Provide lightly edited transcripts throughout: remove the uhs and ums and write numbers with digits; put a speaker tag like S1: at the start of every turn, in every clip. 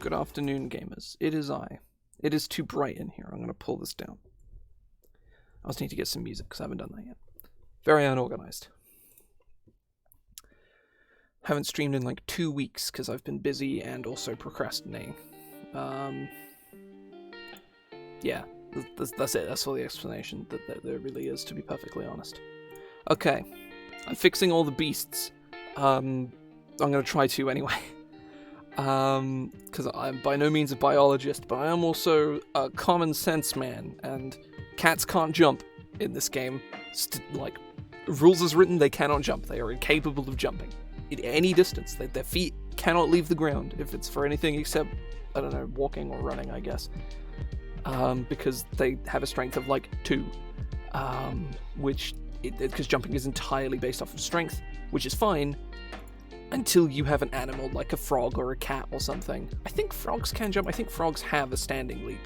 S1: Good afternoon, gamers. It is I. It is too bright in here. I'm going to pull this down. I just need to get some music because I haven't done that yet. Very unorganized. Haven't streamed in like 2 weeks because I've been busy and also procrastinating. Yeah, that's it. That's all the explanation that there really is, to be perfectly honest. Okay, I'm fixing all the beasts. I'm going to try to anyway. Because I'm by no means a biologist, but I am also a common sense man, and cats can't jump in this game. Like, rules as written, they cannot jump. They are incapable of jumping at any distance. Their feet cannot leave the ground if it's for anything except, I don't know, walking or running, I guess. Because they have a strength of like 2, because jumping is entirely based off of strength, which is fine. Until you have an animal like a frog or a cat or something. I think frogs can jump. I think frogs have a standing leap.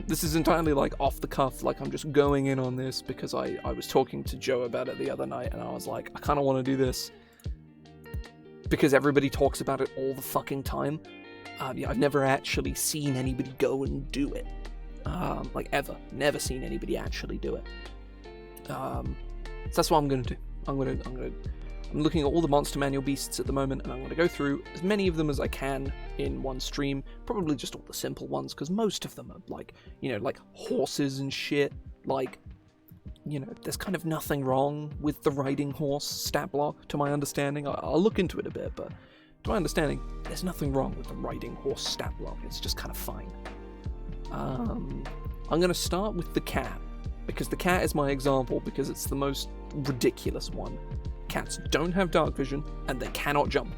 S1: This is entirely like off the cuff, like I'm just going in on this because I was talking to Joe about it the other night and I was like, I kind of want to do this. Because everybody talks about it all the fucking time. Yeah, I've never actually seen anybody go and do it. Like ever. Never seen anybody actually do it. So that's what I'm going to do. I'm looking at all the Monster Manual beasts at the moment, and I'm going to go through as many of them as I can in one stream. Probably just all the simple ones, because most of them are like, like horses and shit. Like, there's kind of nothing wrong with the riding horse stat block, to my understanding. I'll look into it a bit, but to my understanding, there's nothing wrong with the riding horse stat block. It's just kind of fine. I'm going to start with the cat, because the cat is my example, because it's the most ridiculous one. Cats don't have dark vision, and they cannot jump,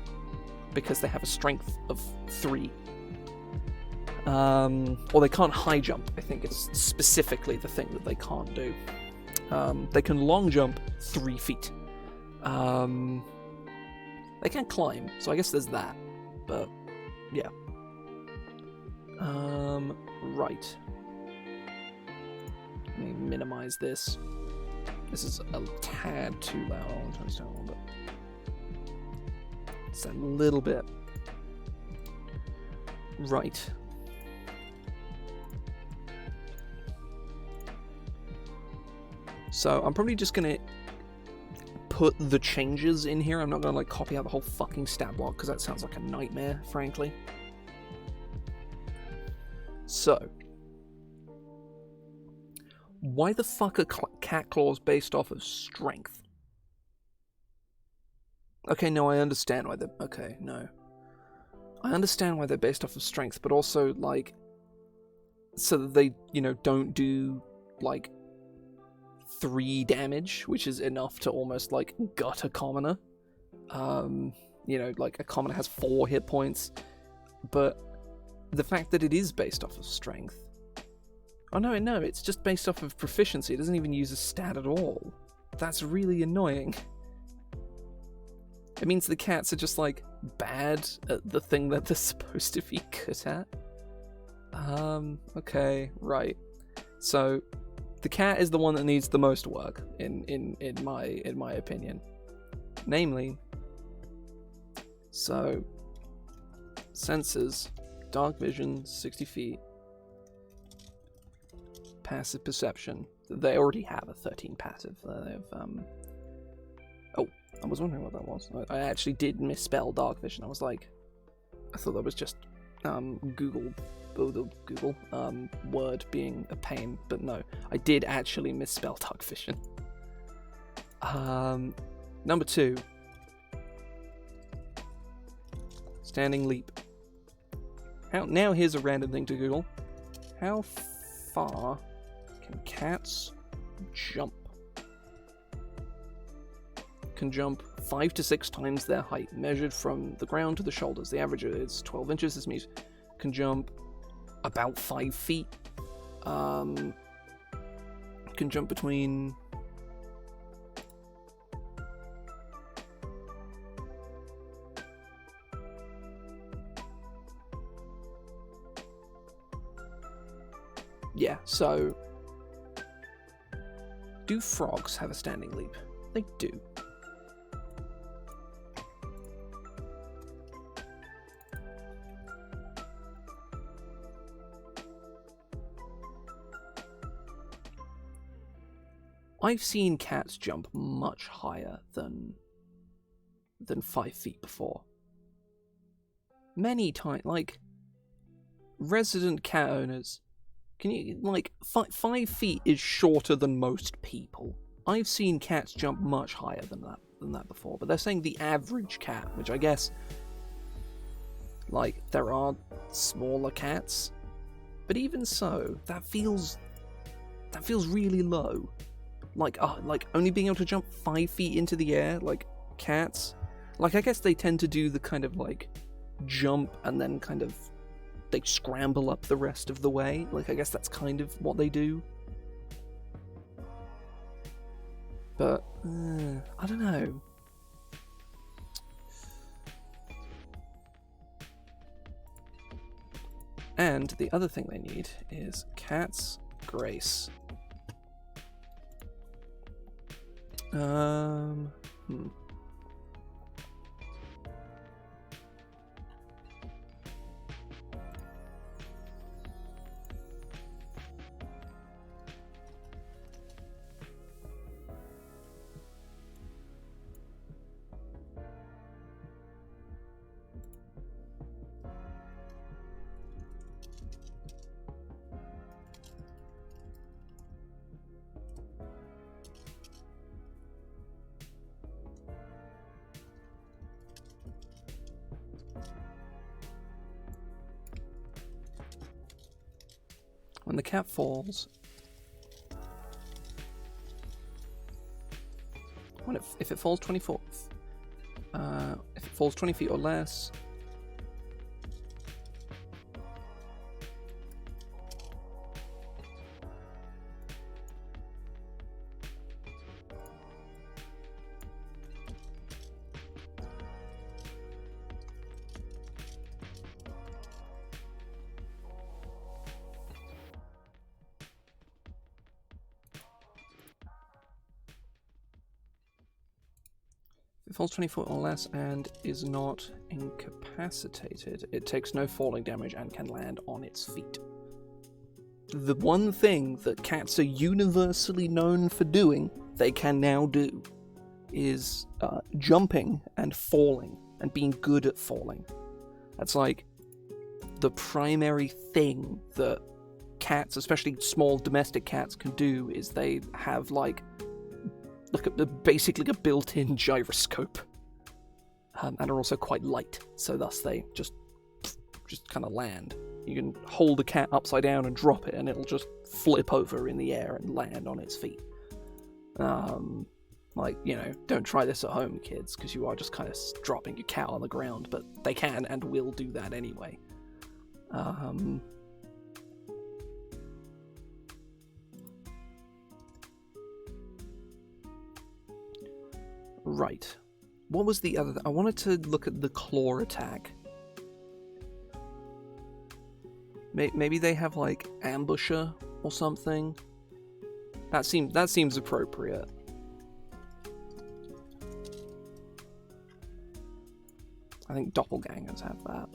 S1: because they have a strength of 3. Or they can't high jump. I think it's specifically the thing that they can't do. They can long jump 3 feet. They can climb, so I guess there's that. But, yeah. Right. Let me minimize this. This is a tad too loud. I'll turn this down a little bit. Just a little bit. Right. So I'm probably just gonna put the changes in here. I'm not gonna like copy out the whole fucking stat block because that sounds like a nightmare, frankly. So. Why the fuck are cat claws based off of strength? Okay, no, I understand why they're... Okay, no. I understand why they're based off of strength, but also, like... So that they, don't do, like... 3 damage, which is enough to almost, like, gut a commoner. Like, a commoner has 4 hit points. But the fact that it is based off of strength... Oh no, it's just based off of proficiency. It doesn't even use a stat at all. That's really annoying. It means the cats are just, like, bad at the thing that they're supposed to be good at. Okay, right. So, the cat is the one that needs the most work, in my opinion. Namely, so, senses, dark vision, 60 feet, passive perception. They already have a 13 passive. They have, Oh, I was wondering what that was. I actually did misspell dark vision. I was like, I thought that was just Google word being a pain, but no, I did actually misspell dark vision. Number 2, standing leap. Now here's a random thing to Google. How far can cats jump? Can jump 5 to 6 times their height, measured from the ground to the shoulders. The average is 12 inches. This means can jump about 5 feet. Can jump between... Yeah, so... Do frogs have a standing leap? They do. I've seen cats jump much higher than 5 feet before. Many times, like, resident cat owners, can you, like, 5 feet is shorter than most people. I've seen cats jump much higher than that before, but they're saying the average cat, which I guess, like, there are smaller cats, but even so, that feels really low. Like only being able to jump 5 feet into the air, like cats. Like, I guess they tend to do the kind of, like, jump and then kind of they scramble up the rest of the way. Like, I guess that's kind of what they do. But, I don't know. And the other thing they need is Cat's Grace. When the cat falls, if it falls 24, if it falls 20 feet or less, if it falls 20 foot or less and is not incapacitated, it takes no falling damage and can land on its feet. The one thing that cats are universally known for doing, they can now do, is jumping and falling, and being good at falling. That's like the primary thing that cats, especially small domestic cats, can do, is they have like basically a built-in gyroscope, and are also quite light, so thus they just kind of land. You can hold a cat upside down and drop it, and it'll just flip over in the air and land on its feet. Like, you know, don't try this at home, kids, because you are just kind of dropping your cat on the ground, but they can and will do that anyway. Right. What was the other... I wanted to look at the claw attack. Maybe they have, like, ambusher or something. That seems appropriate. I think doppelgangers have that.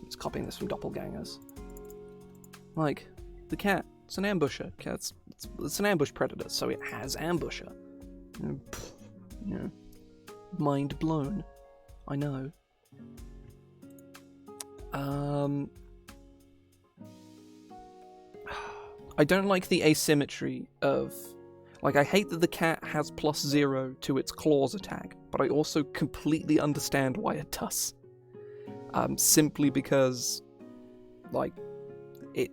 S1: It's copying this from doppelgangers. Like, the cat, it's an ambusher. It's an ambush predator, so it has ambusher. You know, mind blown. I know. I don't like the asymmetry of... Like, I hate that the cat has +0 to its claws attack, but I also completely understand why it does. Simply because, like, it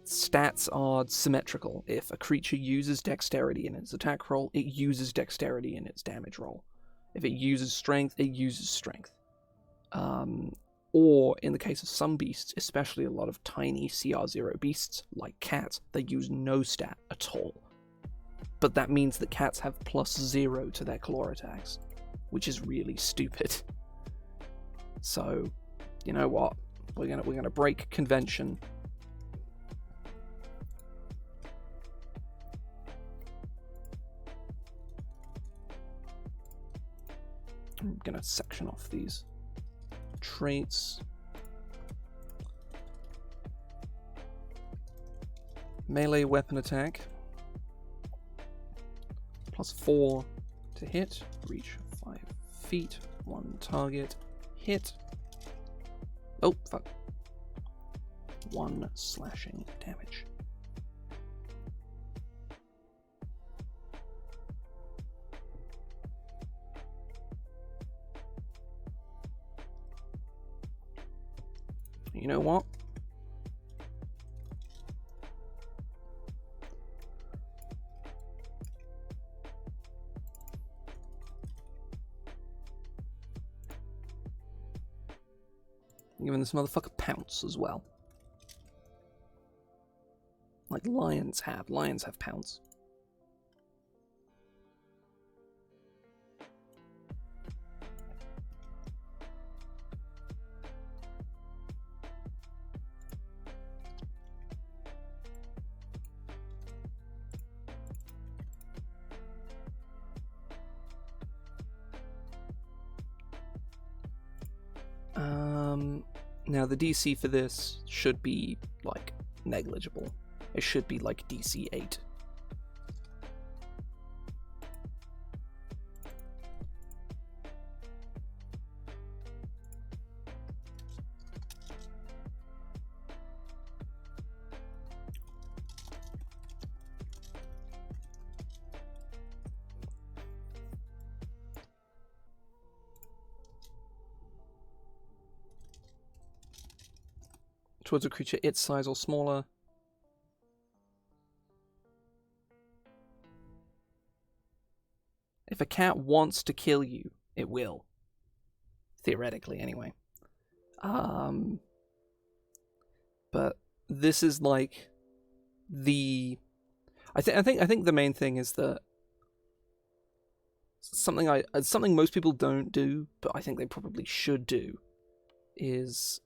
S1: stats are symmetrical. If a creature uses dexterity in its attack roll, it uses dexterity in its damage roll. If it uses strength, it uses strength. Or, in the case of some beasts, especially a lot of tiny CR0 beasts, like cats, they use no stat at all. But that means that cats have +0 to their claw attacks, which is really stupid. So, you know what? We're gonna break convention. I'm gonna section off these traits. Melee weapon attack. +4 to hit. Reach 5 feet. 1 target. Hit. Oh, fuck. 1 slashing damage. You know what? I'm giving this motherfucker pounce as well. Like lions have. Lions have pounce. Now the DC for this should be like negligible. It should be like DC 8. Towards a creature its size or smaller. If a cat wants to kill you, it will. Theoretically, anyway. But this is like the... I think the main thing is that something most people don't do, but I think they probably should do, is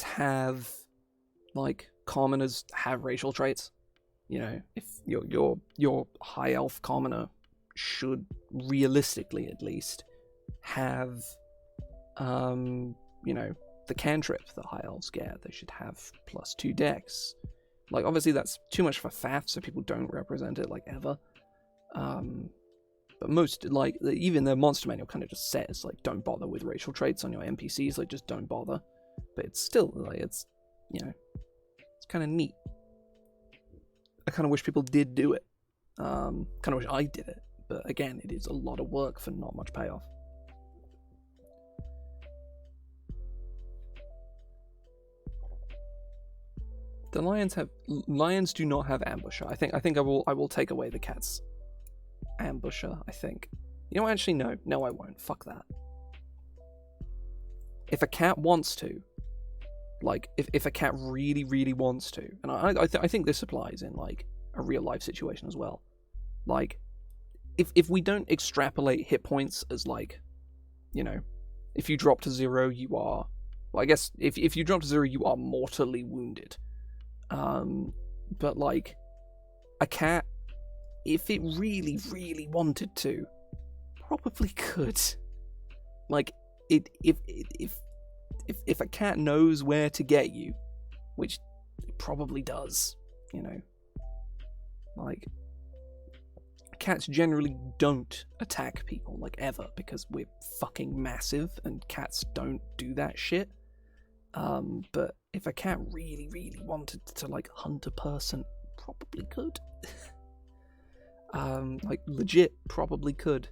S1: have like commoners have racial traits. You know, if your high elf commoner should realistically at least have you know, the cantrip that high elves get. They should have +2 dex. Like obviously that's too much for faff, so people don't represent it like ever. But most, like, even the monster manual kind of just says, like, don't bother with racial traits on your NPCs, like, just don't bother. But it's still, like, it's, you know, it's kind of neat. I kind of wish people did do it. Kind of wish I did it. But again, it is a lot of work for not much payoff. The lions do not have ambusher. I think I will take away the cat's ambusher, I think. You know, actually no I won't. Fuck that. If a cat wants to, like, if a cat really, really wants to, and I think this applies in, like, a real life situation as well. Like, if we don't extrapolate hit points as, like, you know, if you drop to 0, you are, well, I guess, if you drop to 0, you are mortally wounded. But, like, a cat, if it really, really wanted to, probably could. Like, if a cat knows where to get you, which it probably does, you know, like, cats generally don't attack people, like, ever, because we're fucking massive, and cats don't do that shit. But if a cat really, really wanted to, like, hunt a person, probably could. Like, legit, probably could.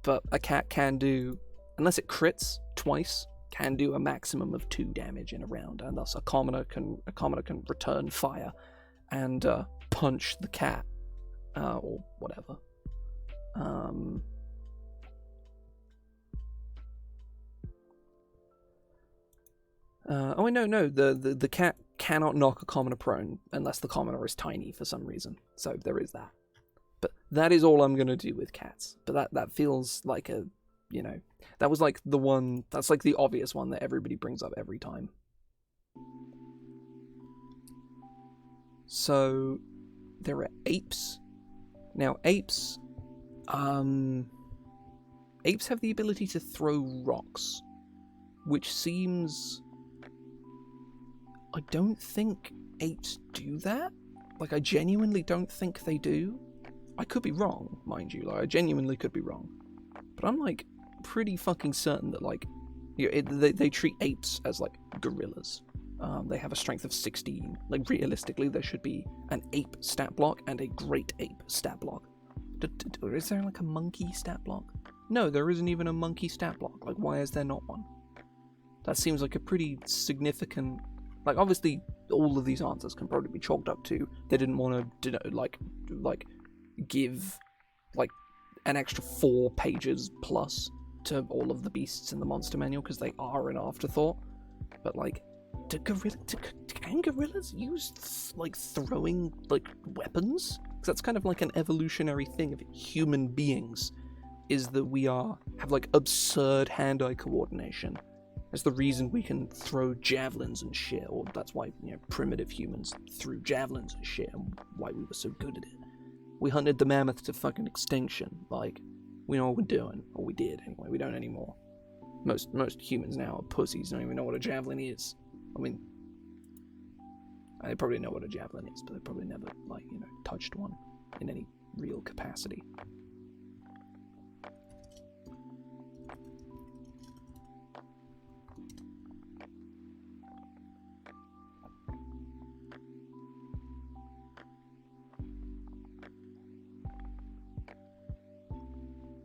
S1: But a cat can do, unless it crits twice, can do a maximum of 2 damage in a round, and thus a commoner can return fire and punch the cat, or whatever. No, the cat cannot knock a commoner prone unless the commoner is tiny for some reason. So there is that. But that is all I'm gonna do with cats. But that feels like a, you know, that was like the one, that's like the obvious one that everybody brings up every time. So there are apes. Now apes Apes have the ability to throw rocks, which seems... I don't think apes do that. Like, I genuinely don't think they do. I could be wrong, mind you. Like, I genuinely could be wrong. But I'm, like, pretty fucking certain that, like, you know, they treat apes as, like, gorillas. They have a strength of 16. Like, realistically, there should be an ape stat block and a great ape stat block. Is there, like, a monkey stat block? No, there isn't even a monkey stat block. Like, why is there not one? That seems like a pretty significant... Like, obviously, all of these answers can probably be chalked up to they didn't want to, like, give, like, an extra 4 pages plus to all of the beasts in the monster manual, because they are an afterthought. But, like, can gorillas use, like, throwing, like, weapons? Because that's kind of like an evolutionary thing of human beings, is that we have, like, absurd hand-eye coordination. That's the reason we can throw javelins and shit, or that's why, you know, primitive humans threw javelins and shit, and why we were so good at it. We hunted the mammoth to fucking extinction. Like, we know what we're doing, or we did anyway. We don't anymore. Most humans now are pussies, don't even know what a javelin is. I mean, they probably know what a javelin is, but they probably never, like, you know, touched one in any real capacity.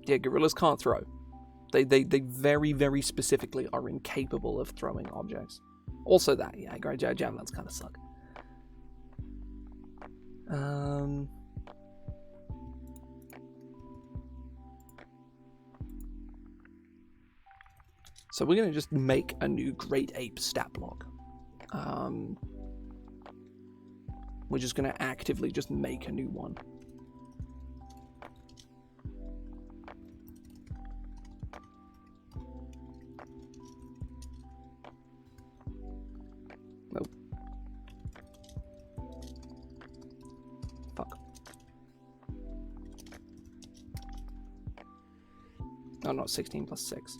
S1: Yeah, gorillas can't throw. They very, very specifically are incapable of throwing objects. Also that, yeah, javelins kind of suck. So we're going to just make a new Great Ape stat block. We're just going to actively just make a new one. Nope. Fuck. Oh, not 16 plus 6.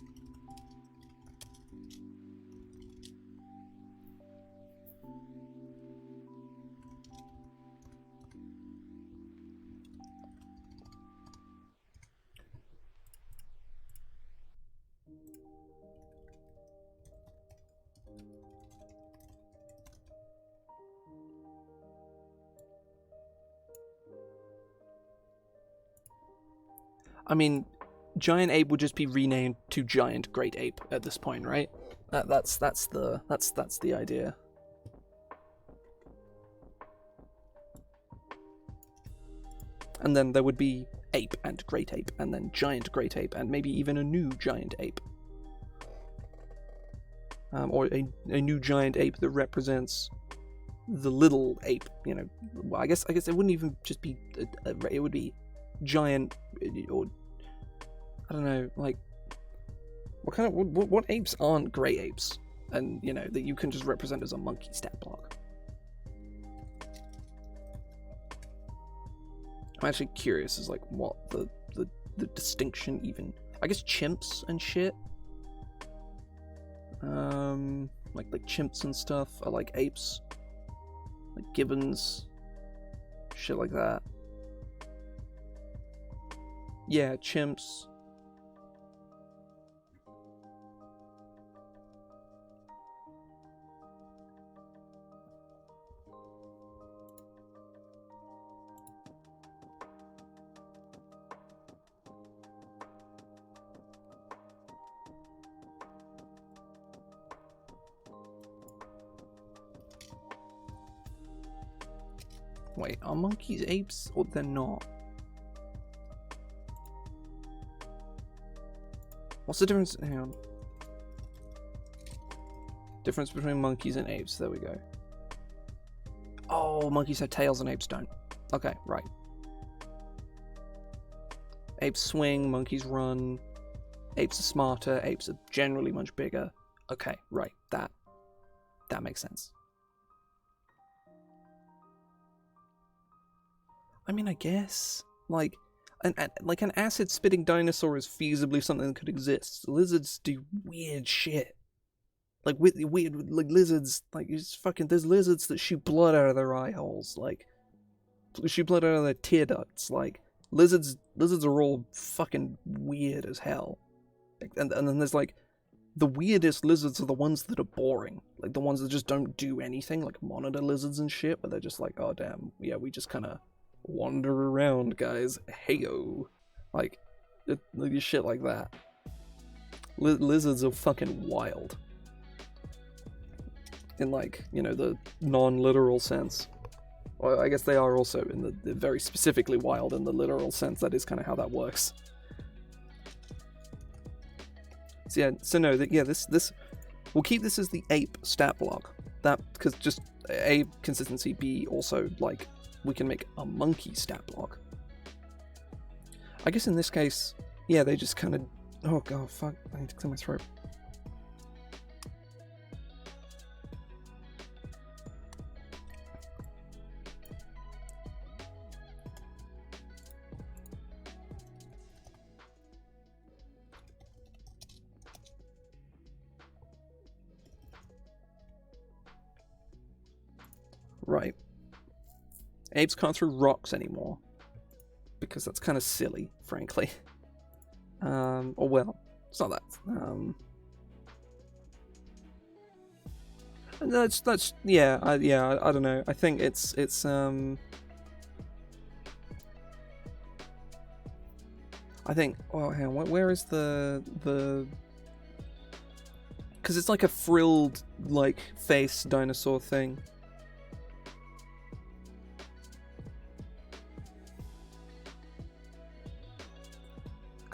S1: I mean, Giant Ape would just be renamed to Giant Great Ape at this point, right? That's the idea. And then there would be Ape and Great Ape, and then Giant Great Ape, and maybe even a new Giant Ape. Or a new Giant Ape that represents the little ape, you know. Well, I guess it wouldn't even just be it would be giant, or I don't know, like what apes aren't grey apes, and you know that you can just represent as a monkey stat block. I'm actually curious as like what the distinction even. I guess chimps and shit. Like chimps and stuff are like apes. Like gibbons, shit like that. Yeah, chimps. Wait, are monkeys apes or they're not? What's the difference? Hang on. Difference between monkeys and apes. There we go. Oh, monkeys have tails and apes don't. Okay, right. Apes swing, monkeys run. Apes are smarter, apes are generally much bigger. Okay, right. That makes sense. I mean, I guess, like, like an acid-spitting dinosaur is feasibly something that could exist. Lizards do weird shit. Like weird, like lizards, like there's lizards that shoot blood out of their eye holes, like shoot blood out of their tear ducts. Like lizards are all fucking weird as hell. And then there's like the weirdest lizards are the ones that are boring, like the ones that just don't do anything, like monitor lizards and shit, where they're just like, oh damn, yeah, we just kind of wander around, guys. Heyo, like shit like that. Lizards are fucking wild. In like, you know, the non-literal sense. Well, I guess they are also in the very specifically wild in the literal sense. That is kind of how that works. So yeah, so no, this we'll keep this as the ape stat block. That, because just A, consistency, B, also like we can make a monkey stat block. I guess in this case, yeah, they just kind of, oh god, fuck, I need to clear my throat. Right. Apes can't throw rocks anymore. Because that's kind of silly, frankly. Or well, it's not that. That's yeah, I don't know. I think it's I think, well, hang on, where is the because it's like a frilled, like, face dinosaur thing.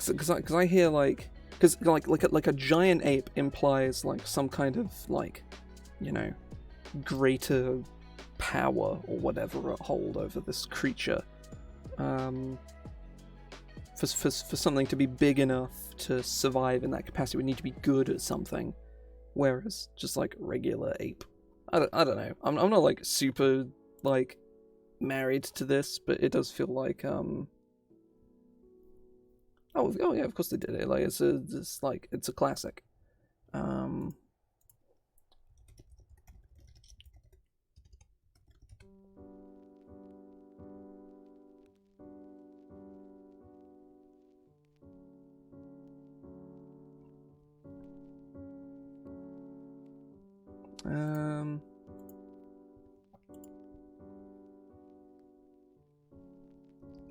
S1: Because I hear like, because like a giant ape implies like some kind of like, you know, greater power or whatever at hold over this creature. For something to be big enough to survive in that capacity, we need to be good at something. Whereas just like regular ape, I don't know. I'm not like super like married to this, but it does feel like Oh yeah, of course they did it. Like it's a classic.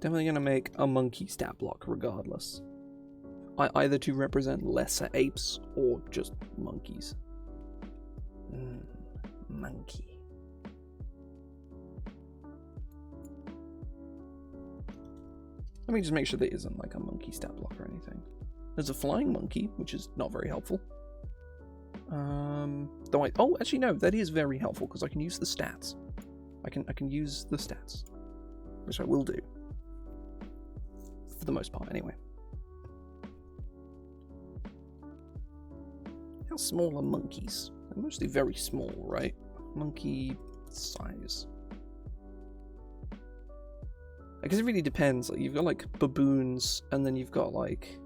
S1: Definitely gonna make a monkey stat block regardless. Either to represent lesser apes or just monkeys. Monkey. Let me just make sure there isn't like a monkey stat block or anything. There's a flying monkey, which is not very helpful. Oh, actually no, that is very helpful because I can use the stats. I can use the stats, which I will do. For the most part, anyway. How small are monkeys? They're mostly very small, right? Monkey size. I guess it really depends. Like, you've got like baboons, and then you've got like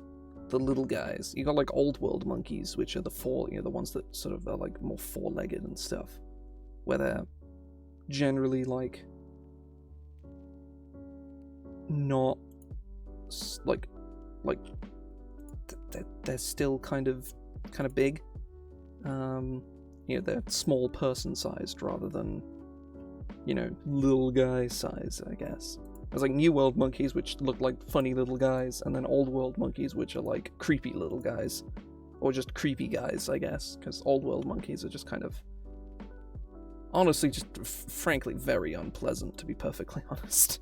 S1: the little guys. You've got like old world monkeys, which are the ones that sort of are like more four-legged and stuff, where they're generally like not like they're still kind of big. They're small person sized rather than, little guy size, I guess. There's like New World monkeys, which look like funny little guys, and then Old World monkeys, which are like creepy little guys. Or just creepy guys, I guess, because Old World monkeys are just kind of, honestly, just frankly very unpleasant, to be perfectly honest.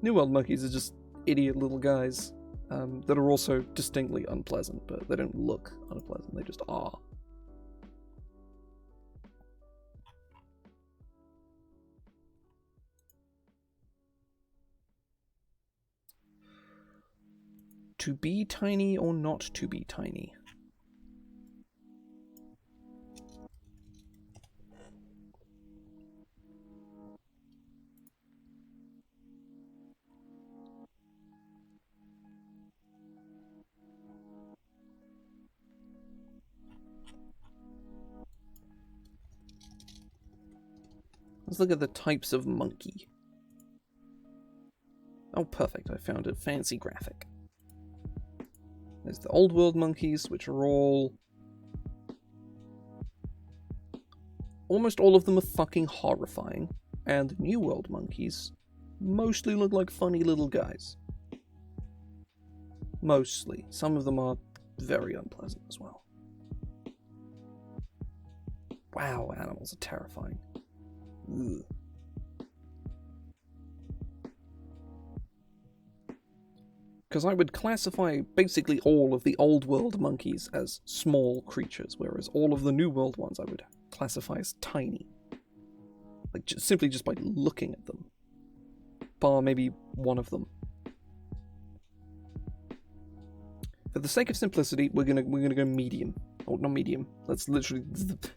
S1: New World monkeys are just idiot little guys that are also distinctly unpleasant, but they don't look unpleasant, they just are. To be tiny or not to be tiny? Let's look at the types of monkey. Oh, perfect. I found a fancy graphic. There's the old world monkeys, which are almost all of them are fucking horrifying. And the new world monkeys mostly look like funny little guys. Mostly. Some of them are very unpleasant as well. Wow, animals are terrifying. Because I would classify basically all of the old world monkeys as small creatures, whereas all of the new world ones I would classify as tiny. Like, simply just by looking at them. Bar maybe one of them. For the sake of simplicity, we're gonna go medium. Oh, not medium. That's literally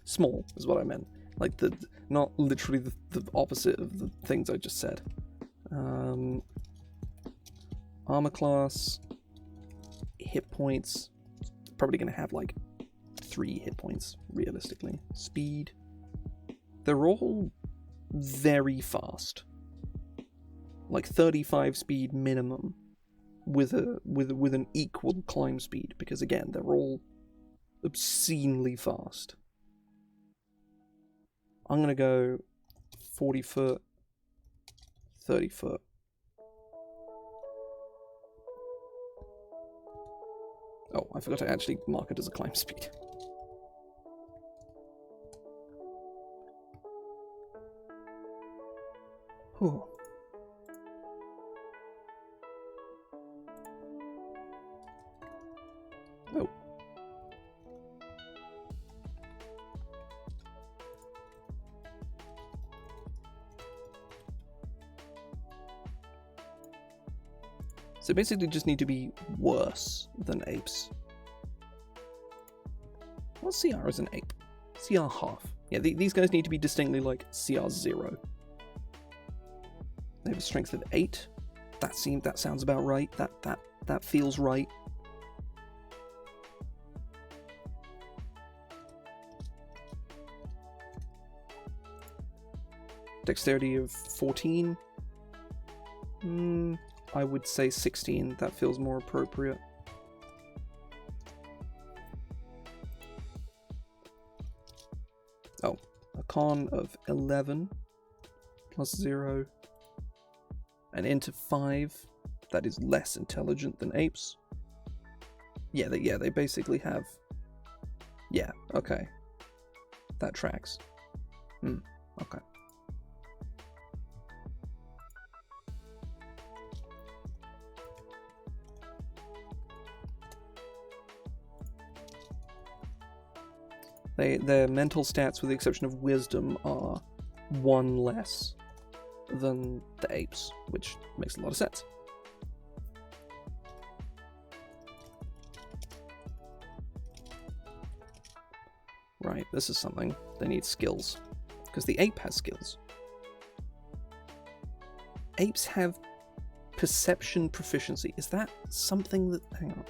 S1: small, is what I meant. Like not literally the opposite of the things I just said. Armor class, hit points. Probably gonna have like 3 hit points realistically. Speed. They're all very fast. Like 35 speed minimum. With an equal climb speed, because again, they're all obscenely fast. I'm gonna go 40 foot, 30 foot. Oh, I forgot to actually mark it as a climb speed. Whew. Oh. So basically just need to be worse than apes. What's CR as an ape? CR half. Yeah, these guys need to be distinctly like CR 0. They have a strength of 8. That sounds about right. That feels right. Dexterity of 14. I would say 16. That feels more appropriate. Oh, a con of 11 plus 0 and into 5. That is less intelligent than apes. Yeah, they basically have. Yeah, okay. That tracks. Okay. Their mental stats, with the exception of wisdom, are 1 less than the apes, which makes a lot of sense. Right, this is something. They need skills. Because the ape has skills. Apes have perception proficiency. Is that something that... Hang on.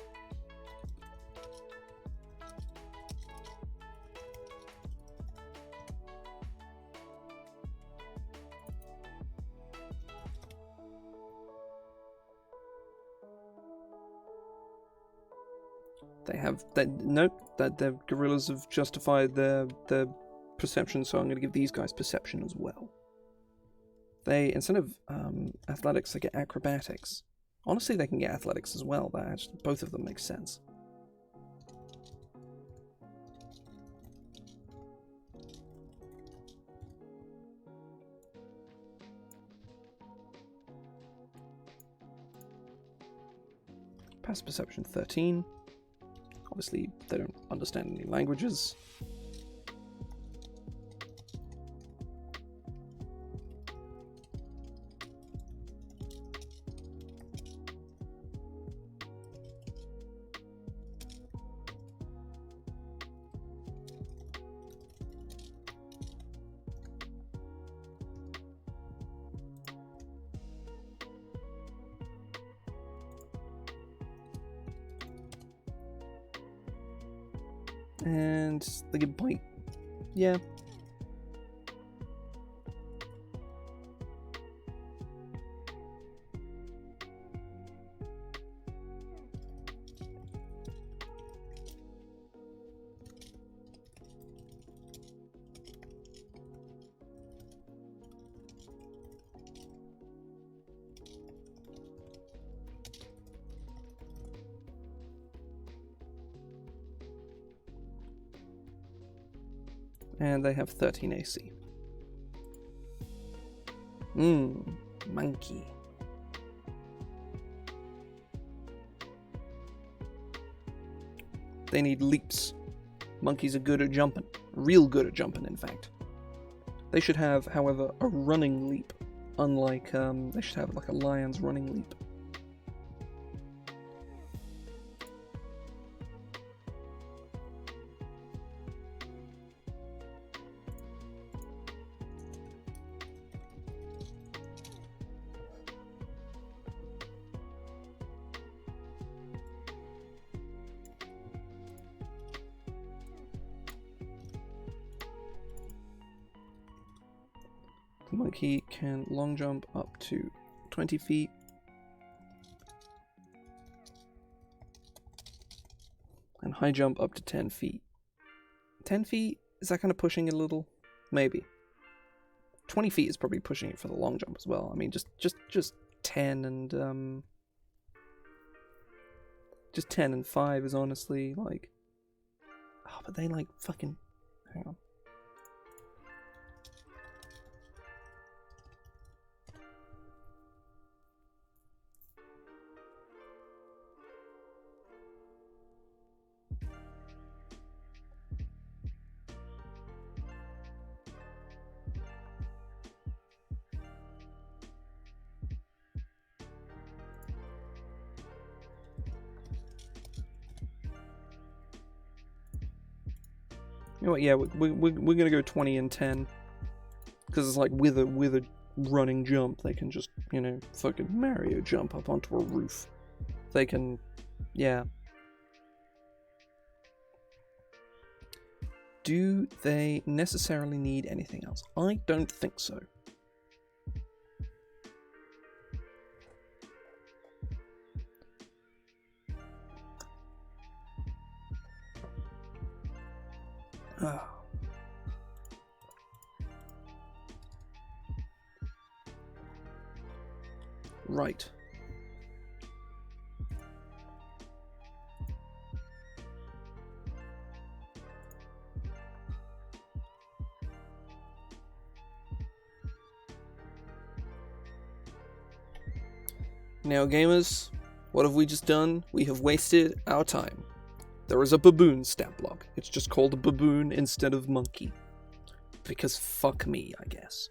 S1: Nope, their gorillas have justified their perception, so I'm going to give these guys perception as well. They, instead of athletics, they get acrobatics. Honestly, they can get athletics as well. Both of them make sense. Pass perception 13. Obviously, they don't understand any languages. And they get bite. Yeah. And they have 13 AC. Monkey. They need leaps. Monkeys are good at jumping. Real good at jumping, in fact. They should have, however, a running leap. Unlike, they should have like a lion's running leap. The monkey can long jump up to 20 feet. And high jump up to 10 feet. 10 feet? Is that kind of pushing it a little? Maybe. 20 feet is probably pushing it for the long jump as well. I mean, just 10 and, just 10 and 5 is honestly, like... Oh, but they, like, fucking... Hang on. You know what, yeah, we're gonna go 20 and 10. Because it's like, with a running jump, they can just, you know, fucking Mario jump up onto a roof. They can, yeah. Do they necessarily need anything else? I don't think so. Ah. Right. Now, gamers, what have we just done? We have wasted our time. There is a baboon stat block. It's just called a baboon instead of monkey. Because fuck me, I guess.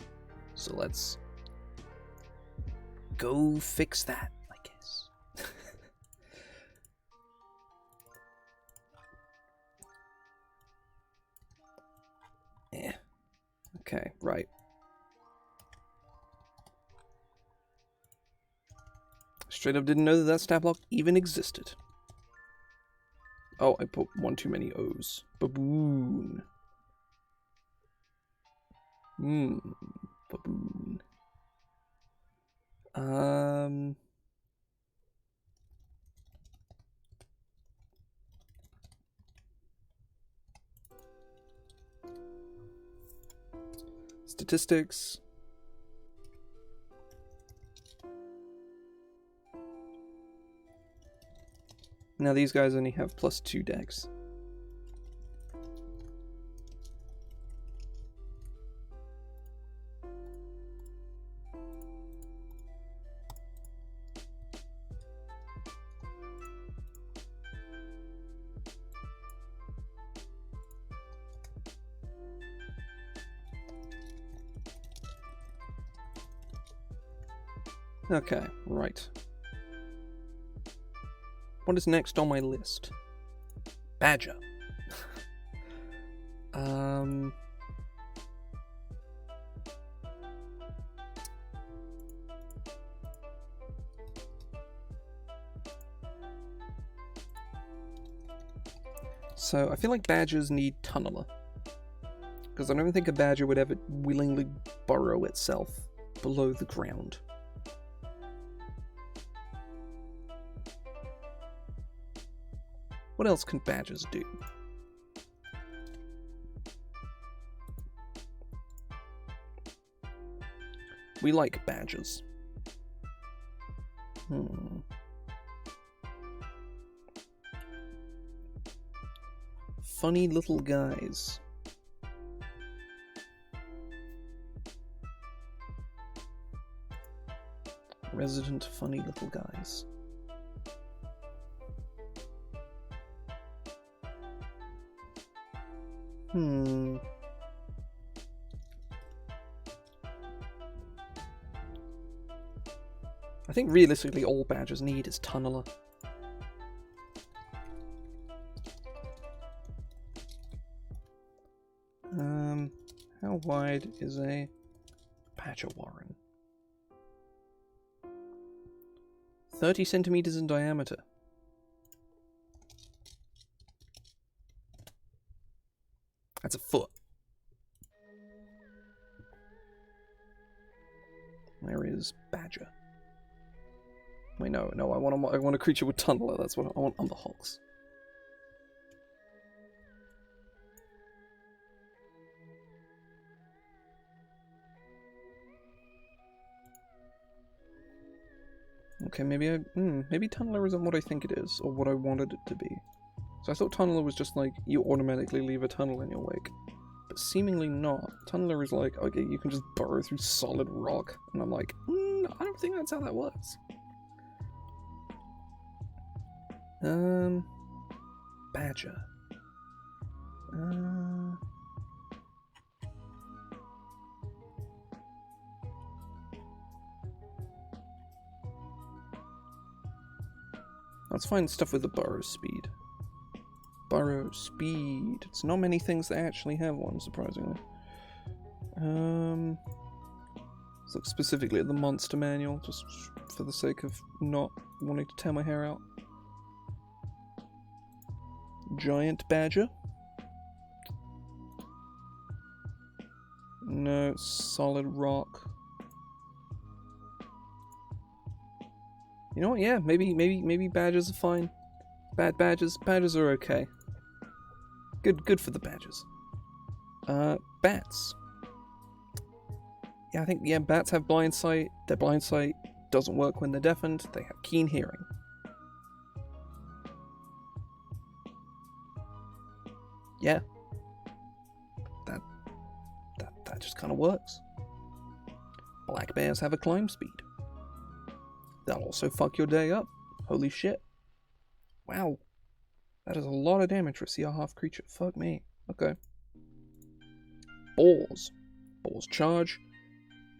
S1: So let's go fix that, I guess. Yeah. Okay, right. Straight up didn't know that stat block even existed. Oh, I put one too many O's. Baboon. Baboon. Statistics. Now these guys only have +2 dex. Okay, right. What is next on my list? Badger. So I feel like badgers need tunneler. Because I don't think a badger would ever willingly burrow itself below the ground. What else can badgers do? We like badgers. Funny little guys. Resident funny little guys. I think realistically all badgers need is Tunneler. How wide is a badger warren? 30 centimeters in diameter. That's a foot. Where is badger? Wait, no, I want a creature with tunneler. That's what I want on the hulks. Okay, maybe maybe tunneler isn't what I think it is, or what I wanted it to be. So I thought tunneler was just like you automatically leave a tunnel in your wake, but seemingly not. Tunneler is like, okay, you can just burrow through solid rock, and I'm like, I don't think that's how that works. Badger. Let's find stuff with the burrow speed. Burrow speed. It's not many things that actually have one, surprisingly. Let's look specifically at the monster manual, just for the sake of not wanting to tear my hair out. Giant badger. No, solid rock. You know what? Yeah, maybe badgers are fine. Badgers are okay. Good for the badgers. Bats. Yeah, I think bats have blind sight. Their blind sight doesn't work when they're deafened. They have keen hearing. Yeah. That just kind of works. Black bears have a climb speed. That'll also fuck your day up. Holy shit. Wow. That is a lot of damage for a CR half creature. Fuck me. Okay. Boars. Boars charge,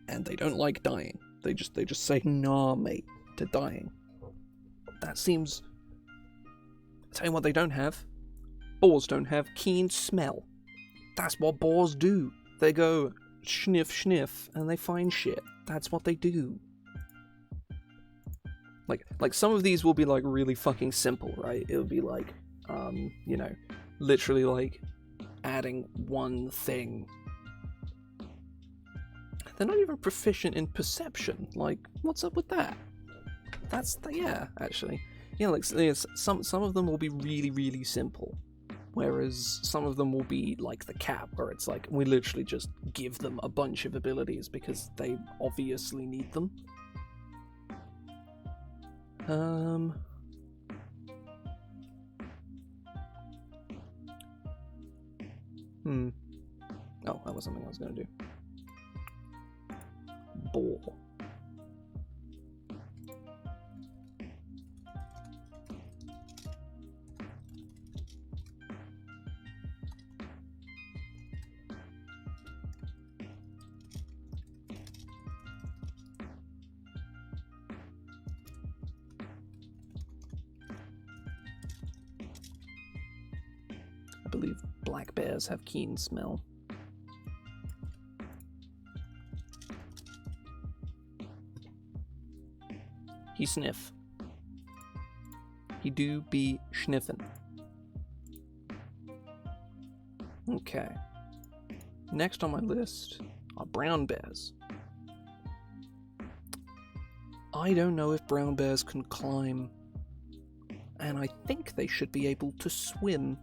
S1: and they don't like dying. They just say nah, mate, to dying. That seems... I'll tell you what they don't have. Boars don't have keen smell. That's what boars do. They go sniff, sniff, and they find shit. That's what they do. Like some of these will be like really fucking simple, right? It'll be like, literally like adding one thing. They're not even proficient in perception. Like, what's up with that? Actually. Yeah, like some of them will be really, really simple. Whereas some of them will be like the cat, where it's like, we literally just give them a bunch of abilities because they obviously need them. Oh, that was something I was going to do. Boar. I believe black bears have keen smell. He sniff. He do be sniffin'. Okay. Next on my list are brown bears. I don't know if brown bears can climb, and I think they should be able to swim.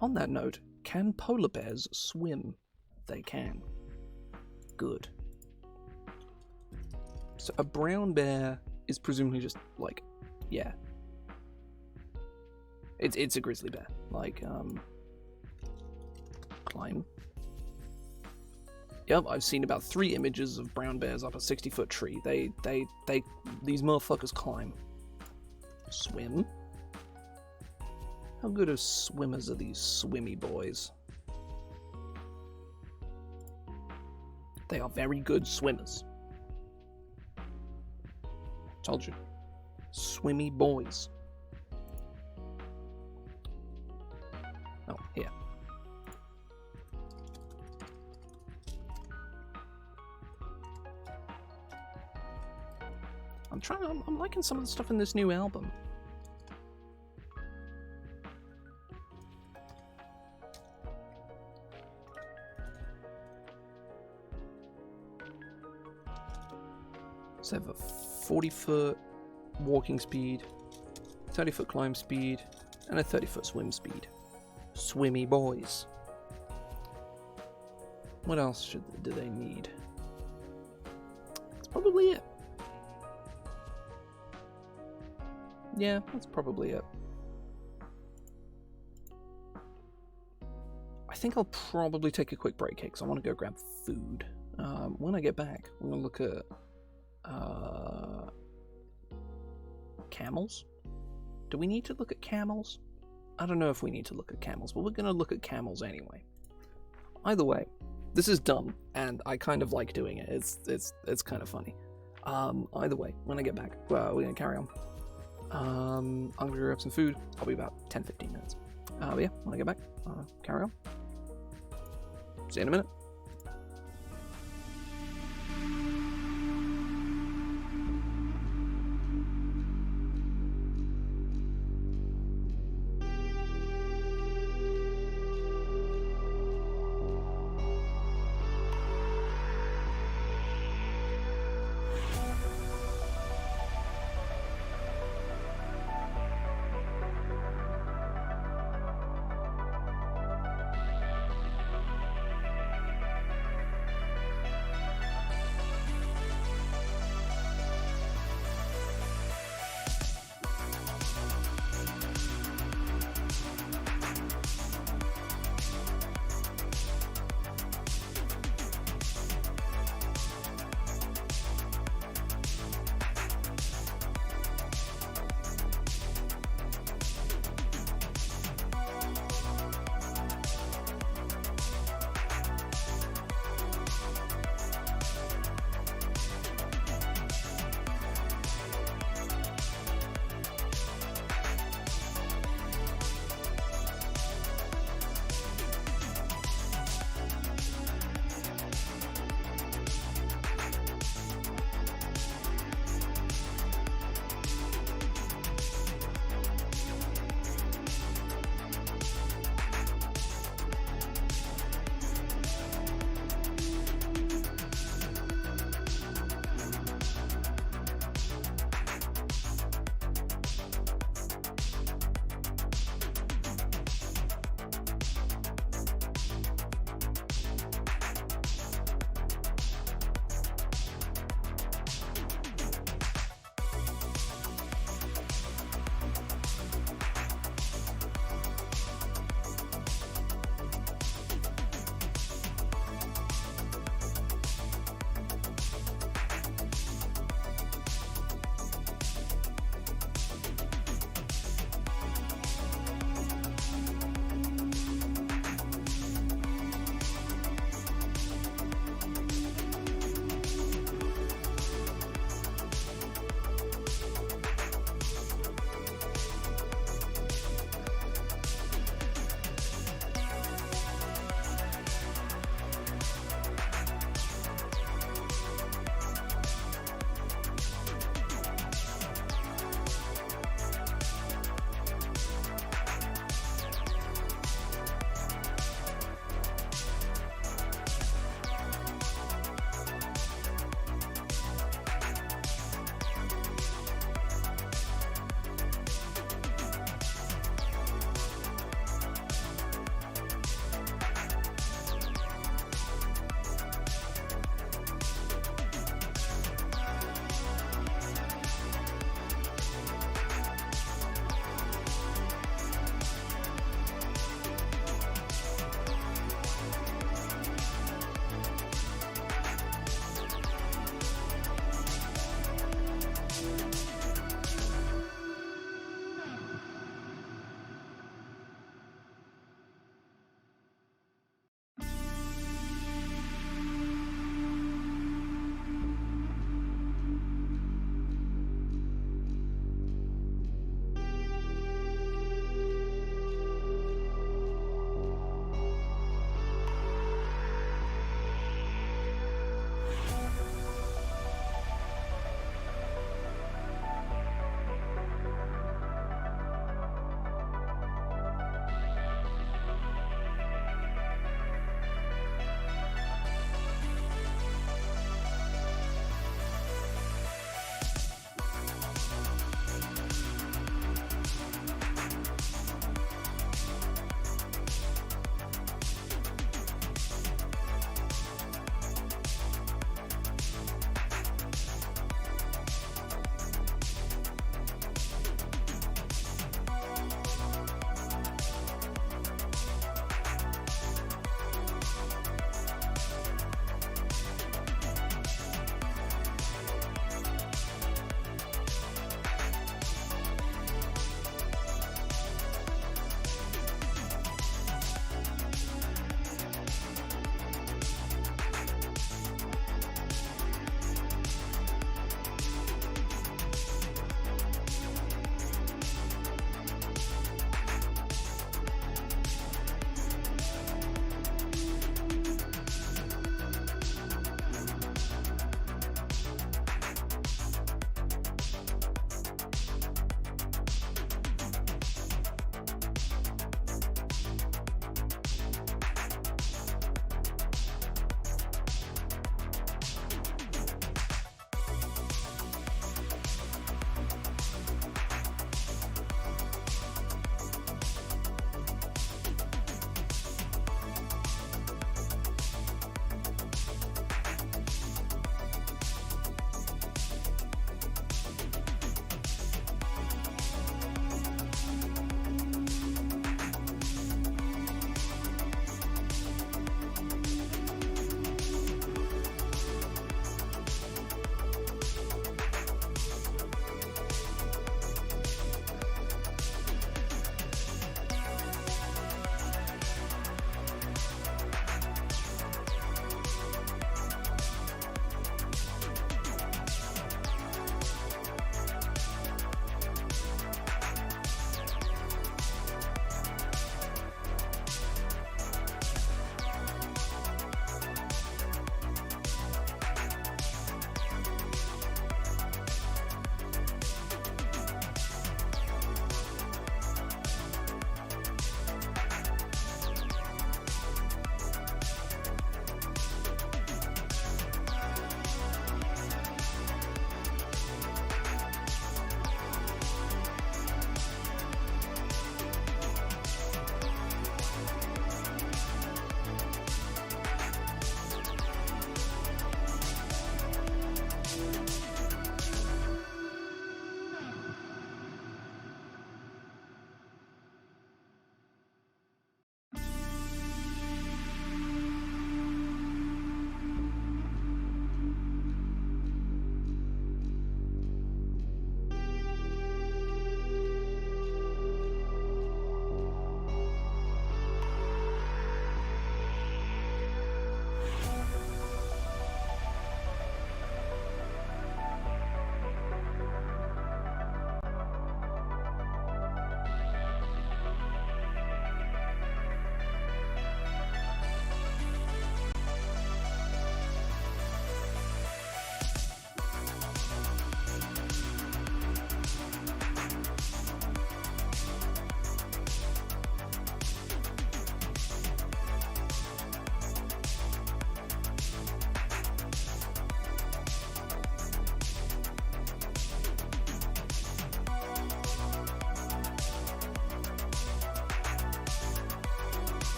S1: On that note, can polar bears swim? They can. Good. So a brown bear is presumably just like, yeah. It's a grizzly bear. Like, climb. Yep, I've seen about 3 images of brown bears up a 60-foot tree. These motherfuckers climb. Swim? How good of swimmers are these swimmy boys? They are very good swimmers. Told you. Swimmy boys. Oh, here. I'm liking some of the stuff in this new album. So they have a 40-foot walking speed, 30-foot climb speed, and a 30-foot swim speed. Swimmy boys. What else do they need? That's probably it. Yeah, that's probably it. I think I'll probably take a quick break here because I want to go grab food. When I get back, we're going to look at camels. Do we need to look at camels? I don't know if we need to look at camels, but we're going to look at camels anyway. Either way, this is dumb, and I kind of like doing it. It's kind of funny. Either way, when I get back, well, we're going to carry on. I'm going to grab some food. I'll be about 10-15 minutes. But yeah, when I get back, carry on. See you in a minute.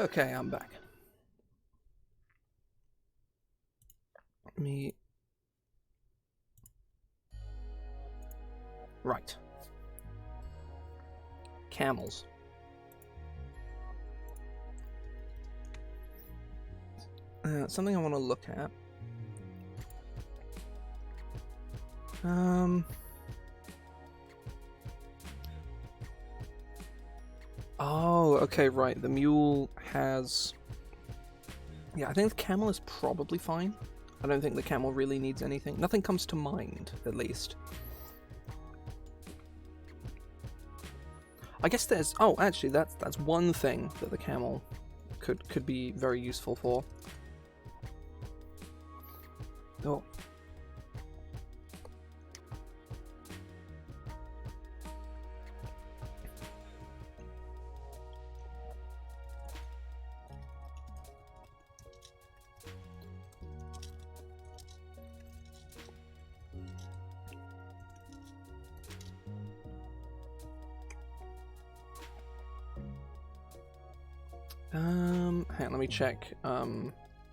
S1: Okay, I'm back. Right. Camels. Something I want to look at. Oh, okay, right. The mule has... Yeah, I think the camel is probably fine. I don't think the camel really needs anything. Nothing comes to mind, at least. I guess there's... Oh, actually, that's one thing that the camel could be very useful for. Oh. Hang on, let me check,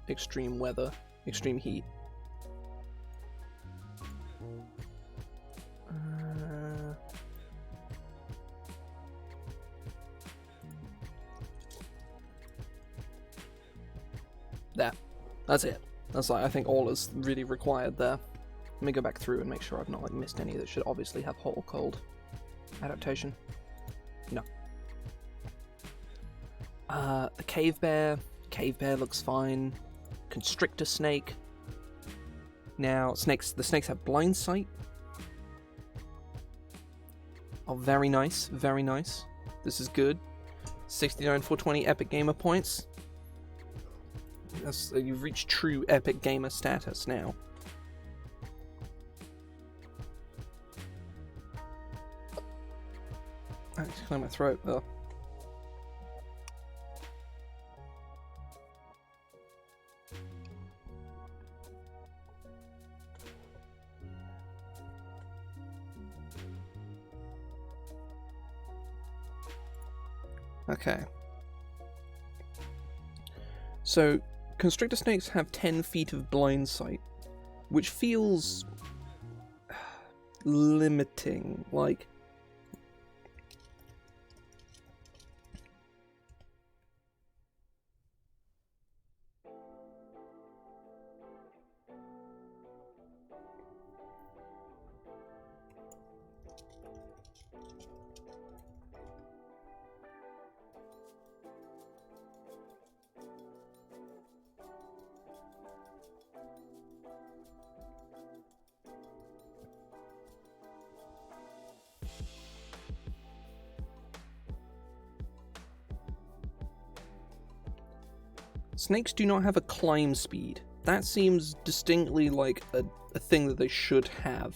S1: extreme weather, extreme heat. That's it. That's like, I think all is really required there. Let me go back through and make sure I've not like missed any that should obviously have hot or cold adaptation. No. The cave bear looks fine. Constrictor snake. Now, the snakes have blind sight. Oh, very nice, very nice. This is good. 69 420 epic gamer points. You've reached true epic gamer status now. I just clear my throat though. Okay. So, constrictor snakes have 10 feet of blind sight, which feels limiting, like... Snakes do not have a climb speed. That seems distinctly like a thing that they should have.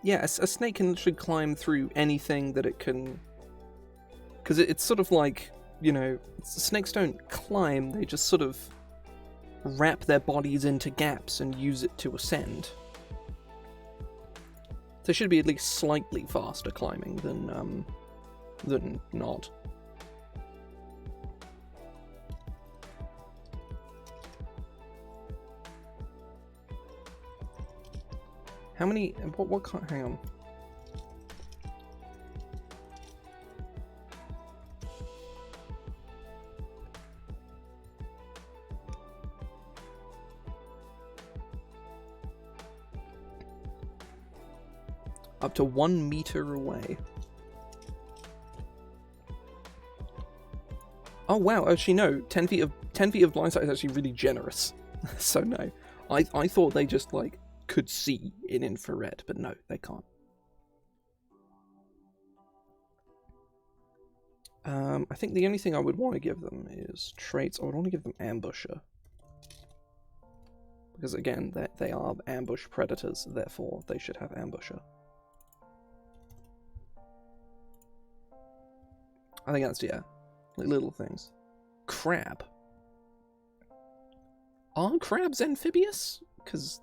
S1: Yeah, a snake can literally climb through anything that it can... Because it's sort of like, you know, snakes don't climb, they just sort of wrap their bodies into gaps and use it to ascend. They should be at least slightly faster climbing than not. How many... What kind... Hang on. Up to 1 meter away. Oh wow, actually no, 10 feet of blind sight is actually really generous. So no. I thought they just, like, could see in infrared, but no, they can't. I think the only thing I would want to give them is traits. I would want to give them Ambusher. Because again, they are ambush predators, therefore they should have Ambusher. I think that's, yeah, like little things. Crab. Are crabs amphibious? Because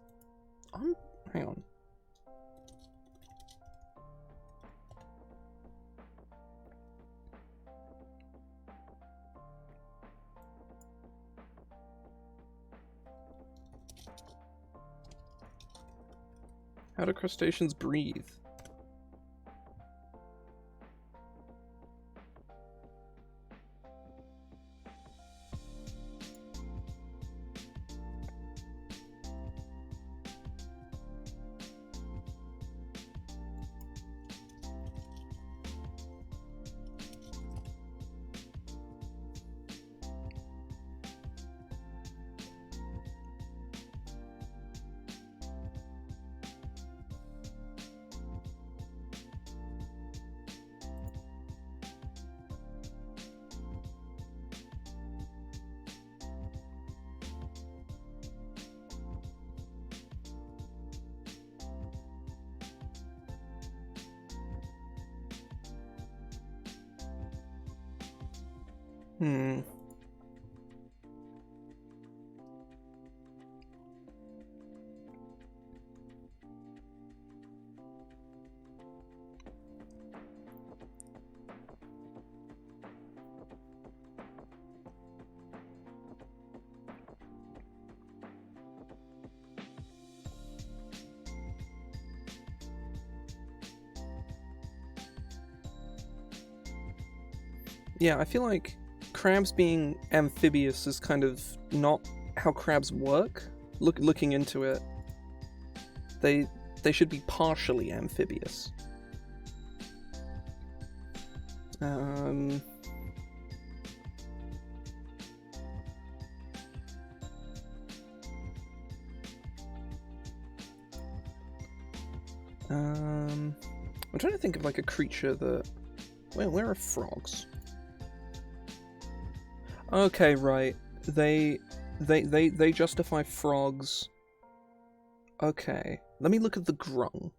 S1: hang on. How do crustaceans breathe? Yeah, I feel like crabs being amphibious is kind of not how crabs work. Looking into it, they should be partially amphibious. I'm trying to think of like a creature that. Where are frogs? Okay, right. They justify frogs. Okay. Let me look at the grung.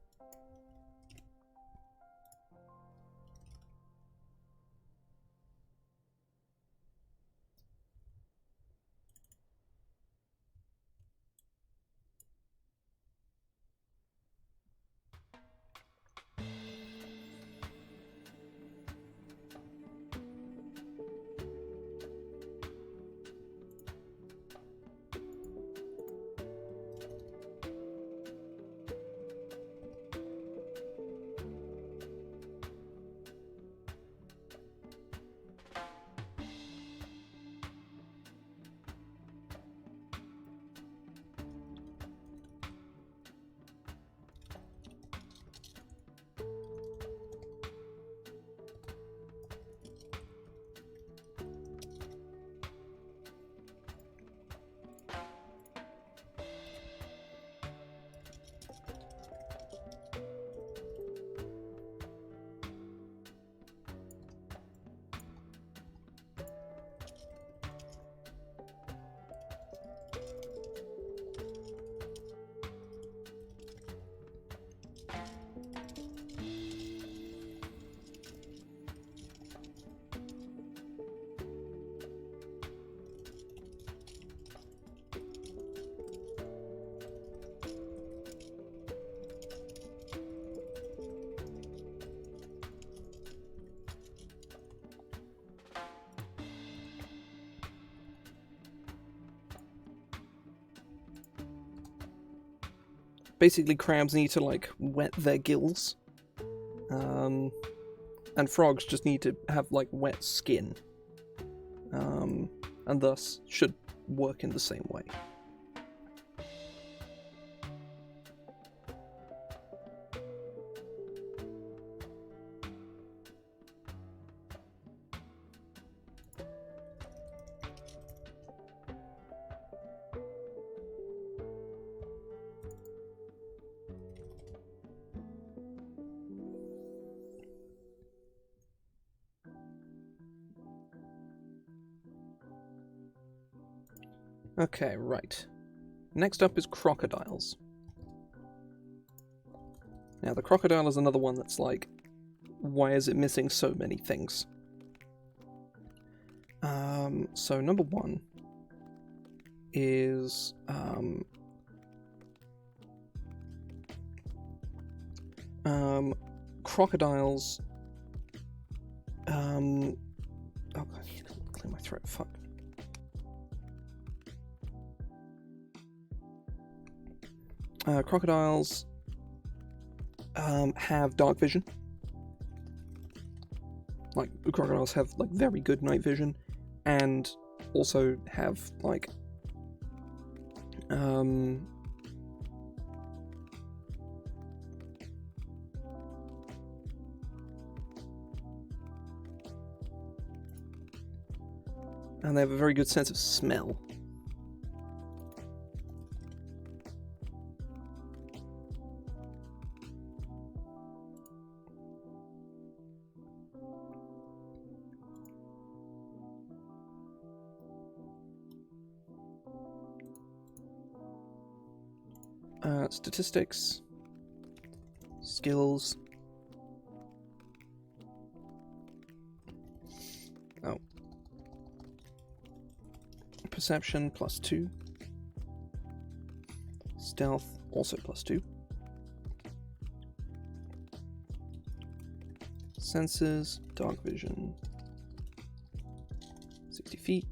S1: Basically, crabs need to, like, wet their gills. And frogs just need to have, like, wet skin. And thus should work in the same way. Okay, right. Next up is crocodiles. Now, the crocodile is another one that's like, why is it missing so many things? So number one is crocodiles. Oh god, I need to clear my throat. Fuck. Crocodiles have dark vision. Like, crocodiles have like very good night vision, and also have like and they have a very good sense of smell. Statistics, skills. Oh. Perception +2. Stealth also +2. Senses, dark vision, 60 feet.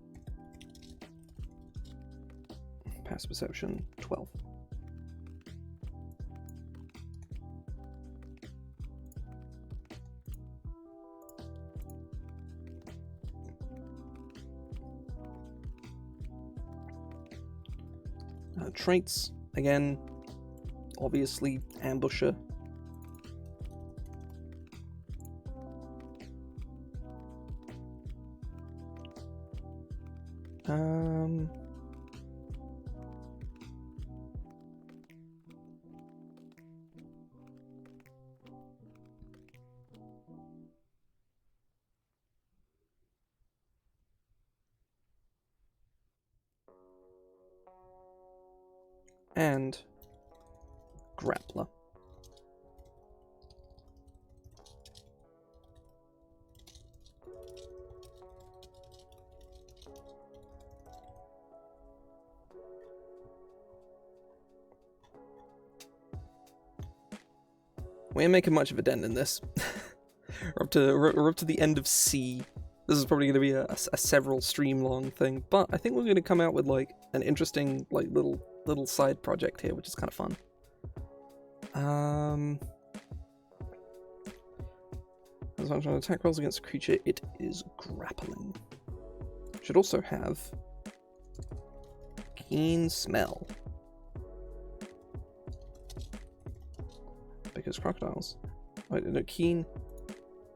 S1: Passive perception 12. Traits, again, obviously ambusher. And grappler. We ain't making much of a dent in this. we're up to the end of C. This is probably going to be a several stream long thing, but I think we're going to come out with like an interesting like little side project here, which is kind of fun. As much on attack rolls against a creature, it is grappling. Should also have keen smell, because crocodiles. Wait, no, keen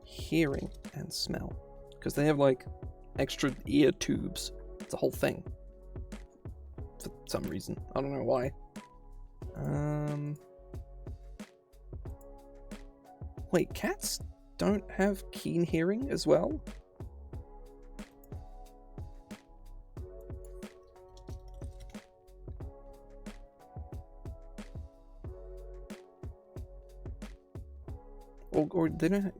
S1: hearing and smell, because they have like extra ear tubes. It's a whole thing. For some reason. I don't know why. Wait, cats don't have keen hearing as well? Or they don't have...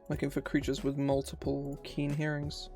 S1: Looking for creatures with multiple keen hearings.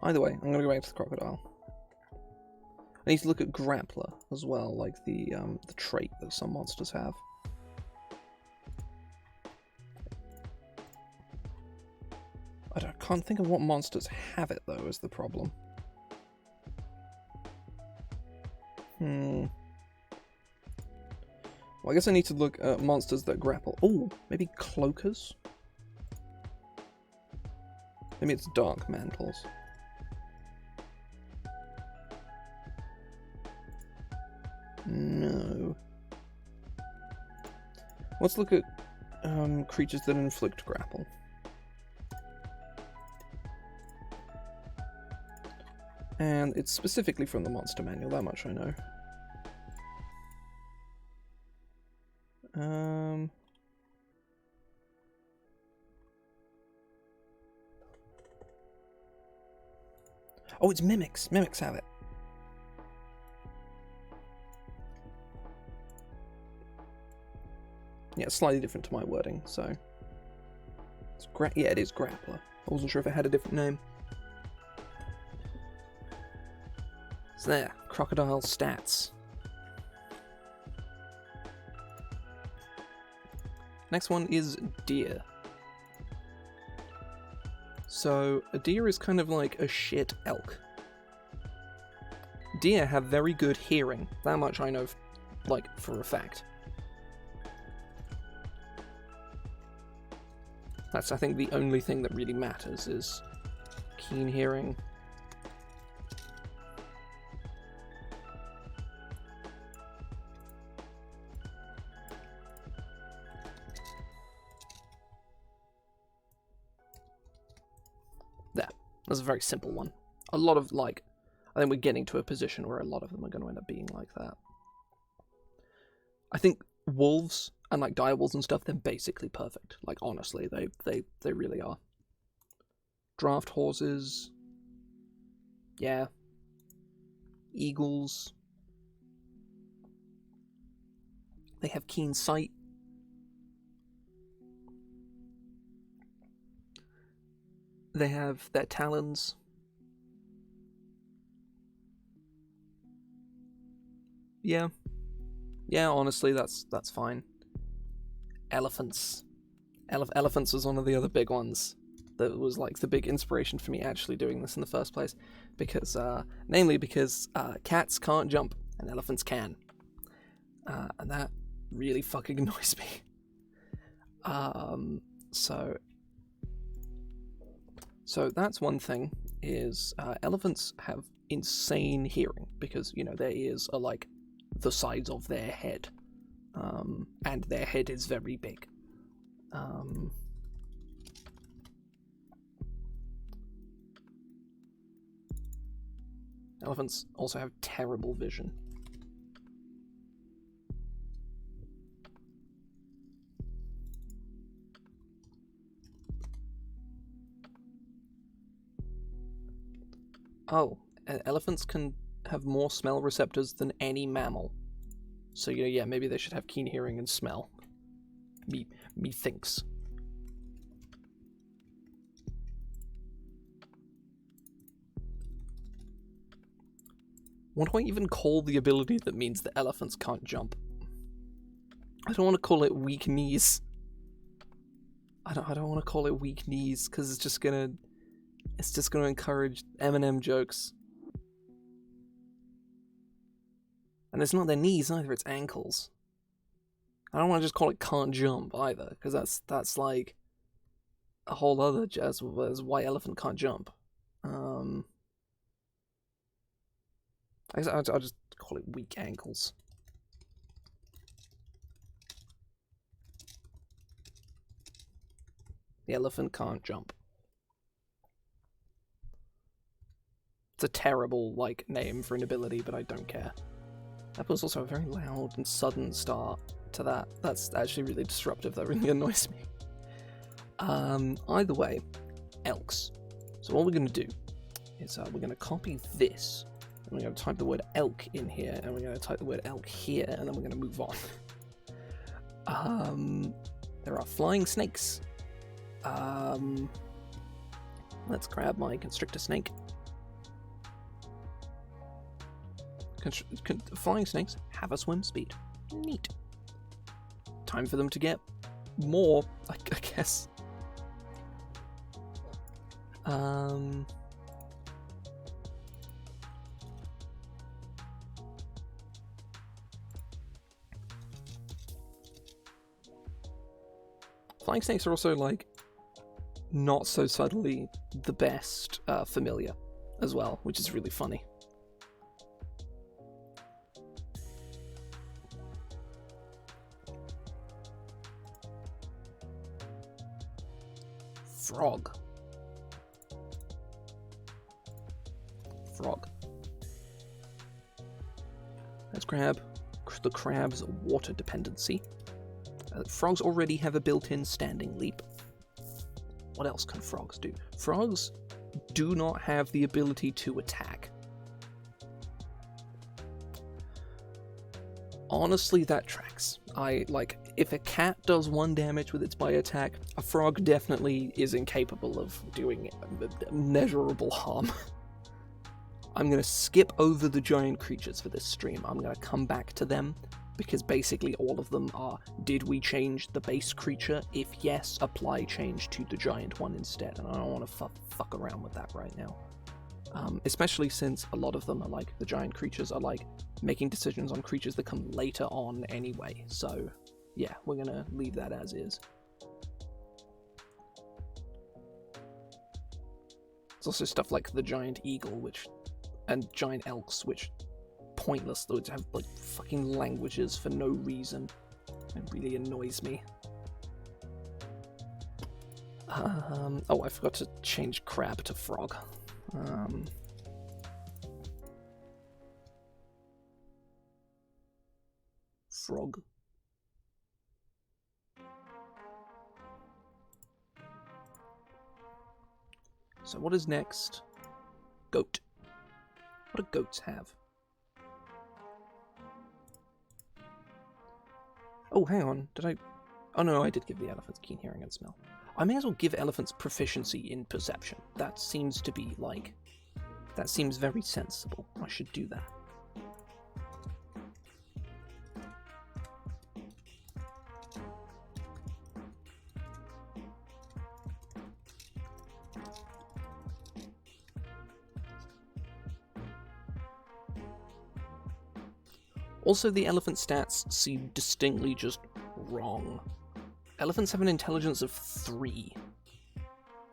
S1: Either way, I'm going to go back to the Crocodile. I need to look at Grappler as well, like the trait that some monsters have. I can't think of what monsters have it, though, is the problem. Well, I guess I need to look at monsters that grapple. Oh, maybe Cloakers? Maybe it's Dark Mantles. No. Let's look at creatures that inflict grapple. And it's specifically from the monster manual, that much I know. Oh, it's Mimics. Mimics have it. Yeah, it's slightly different to my wording, so... yeah, it is Grappler. I wasn't sure if it had a different name. So there, Crocodile stats. Next one is Deer. So, a deer is kind of like a shit elk. Deer have very good hearing. That much I know, like, for a fact. That's, I think, the only thing that really matters is keen hearing. There. That's a very simple one. A lot of, like, I think we're getting to a position where a lot of them are going to end up being like that. I think wolves and like direwolves and stuff, they're basically perfect. Like, honestly, they really are. Draft horses. Yeah. Eagles. They have keen sight. They have their talons. Yeah. Yeah, honestly, that's fine. Elephants. Elephants was one of the other big ones that was like the big inspiration for me actually doing this in the first place, because namely because cats can't jump and elephants can, and that really fucking annoys me. So that's one thing, is elephants have insane hearing because, you know, their ears are like the size of their head, and their head is very big. Elephants also have terrible vision. Oh, elephants can have more smell receptors than any mammal. So, you know, yeah, maybe they should have keen hearing and smell. Me thinks. What do I even call the ability that means that elephants can't jump? I don't want to call it weak knees. I don't want to call it weak knees because it's just gonna encourage Eminem jokes. And it's not their knees either, it's ankles. I don't want to just call it can't jump either, because that's like a whole other jazz as why elephant can't jump. I guess I'll just call it weak ankles. The elephant can't jump. It's a terrible, like, name for an ability, but I don't care. That was also a very loud and sudden start to that. That's actually really disruptive. That really annoys me. Either way, elks. So what we're going to do is we're going to copy this we're going to type the word elk in here, and we're going to type the word elk here, and then we're going to move on. There are flying snakes. Let's grab my Constrictor Snake. Flying snakes have a swim speed. Neat. Time for them to get more, I guess. Flying snakes are also, like, not so subtly the best familiar as well, which is really funny. Frog. Let's grab the crab's water dependency. Frogs already have a built-in standing leap. What else can frogs do? Frogs do not have the ability to attack. Honestly, that tracks. If a cat does 1 damage with its bite attack, a frog definitely is incapable of doing measurable harm. I'm going to skip over the giant creatures for this stream. I'm going to come back to them, because basically all of them are, did we change the base creature? If yes, apply change to the giant one instead, and I don't want to fuck around with that right now. Especially since a lot of them are like, the giant creatures are like making decisions on creatures that come later on anyway, so yeah, we're gonna leave that as is. There's also stuff like the giant eagle, and giant elks, which pointless, though, to have like fucking languages for no reason. It really annoys me. Oh, I forgot to change crab to frog. Frog. So what is next? Goat. What do goats have? Oh, hang on. Did I... Oh, no, I did give the elephants keen hearing and smell. I may as well give elephants proficiency in perception. That seems to be, like... That seems very sensible. I should do that. Also, the elephant stats seem distinctly just wrong. Elephants have an intelligence of 3,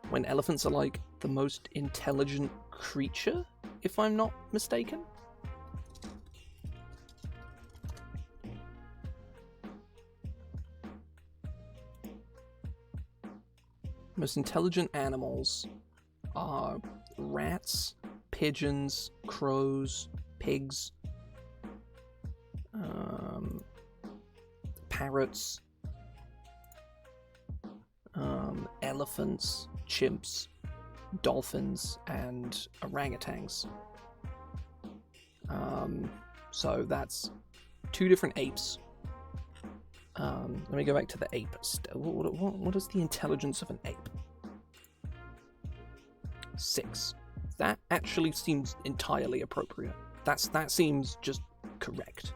S1: when elephants are like the most intelligent creature, if I'm not mistaken. Most intelligent animals are rats, pigeons, crows, pigs, parrots, elephants, chimps, dolphins, and orangutans. So that's 2 different apes. Let me go back to the ape. What is the intelligence of an ape? 6. That actually seems entirely appropriate. That seems just correct.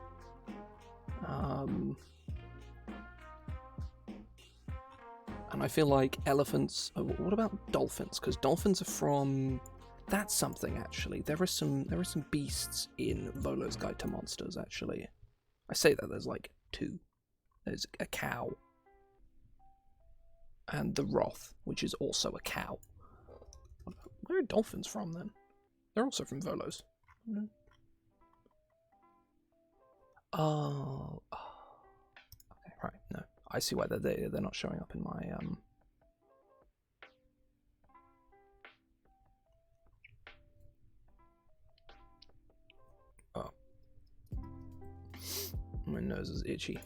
S1: And I feel like elephants... Oh, what about dolphins? Because dolphins are from... That's something, actually. There are some beasts in Volo's Guide to Monsters, actually. I say that there's like 2. There's a cow. And the Wrath, which is also a cow. Where are dolphins from, then? They're also from Volo's. Oh. Okay, right, no. I see why they're not showing up in my, Oh. My nose is itchy.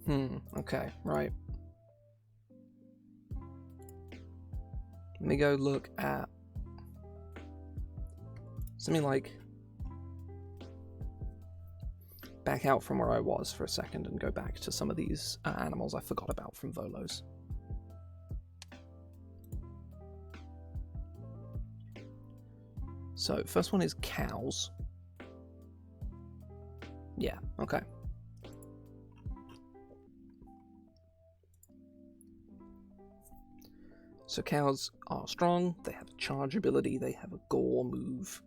S1: Okay, right. Let me go look at something like back out from where I was for a second and go back to some of these animals I forgot about from Volos. So, first one is cows. Yeah, okay. So cows are strong, they have a charge ability, they have a gore move.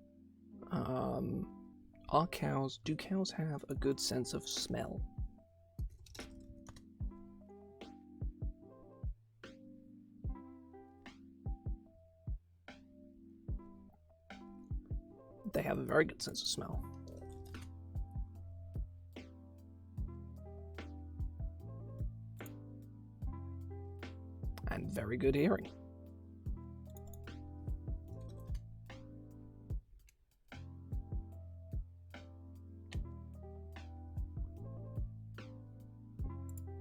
S1: Do cows have a good sense of smell? They have a very good sense of smell. And very good hearing.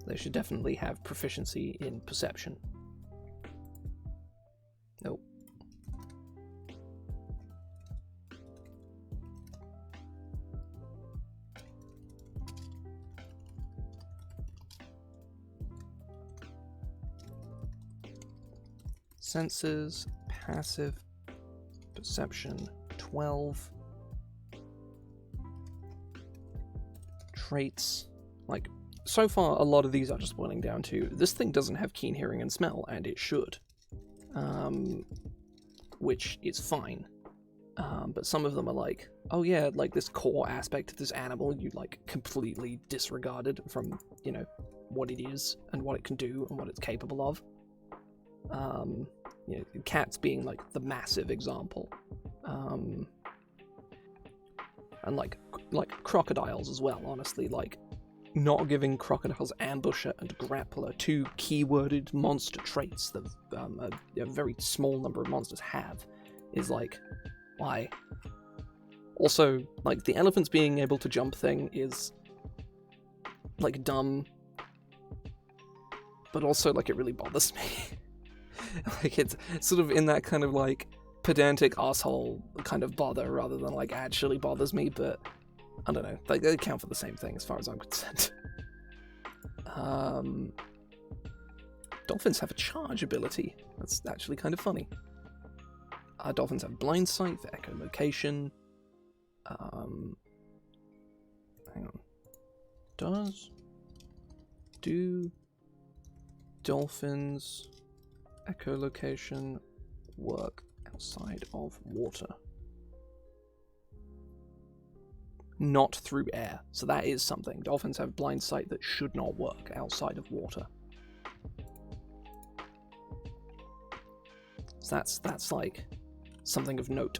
S1: They should definitely have proficiency in perception. Nope. Senses, passive, perception, 12. Traits, like, so far a lot of these are just boiling down to, this thing doesn't have keen hearing and smell, and it should. Which is fine. But some of them are like, oh yeah, like this core aspect of this animal you like completely disregarded from, you know, what it is and what it can do and what it's capable of. You know, cats being like the massive example. And like crocodiles as well, honestly, like not giving crocodiles ambusher and grappler, two keyworded monster traits that a very small number of monsters have, is like, why? Also, like, the elephants being able to jump thing is like dumb, but also like it really bothers me. Like, it's sort of in that kind of like pedantic asshole kind of bother rather than like actually bothers me, but I don't know, like, they count for the same thing as far as I'm concerned. Dolphins have a charge ability. That's actually kind of funny. Dolphins have blind sight for echolocation. Hang on. Do dolphins echolocation work outside of water? Not through air. So that is something. Dolphins have blind sight that should not work outside of water. So that's like something of note.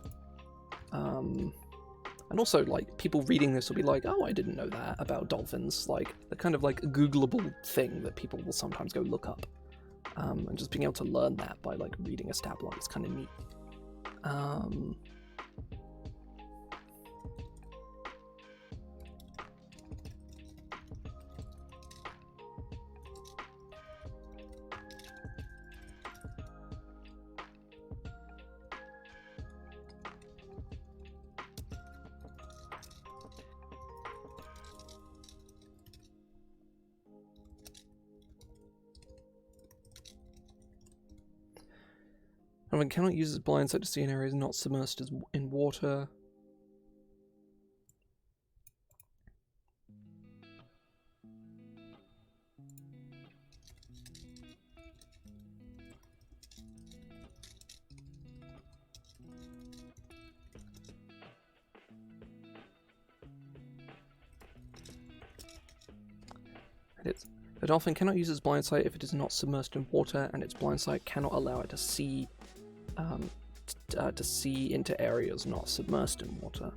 S1: And also, like, people reading this will be like, oh, I didn't know that about dolphins. Like, the kind of like Googleable thing that people will sometimes go look up. And just being able to learn that by like reading a stat block is kind of neat. One cannot use its blind sight to see in areas not submerged in water. A dolphin cannot use its blind sight if it is not submerged in water, and its blind sight cannot allow it to see into areas not submerged in water.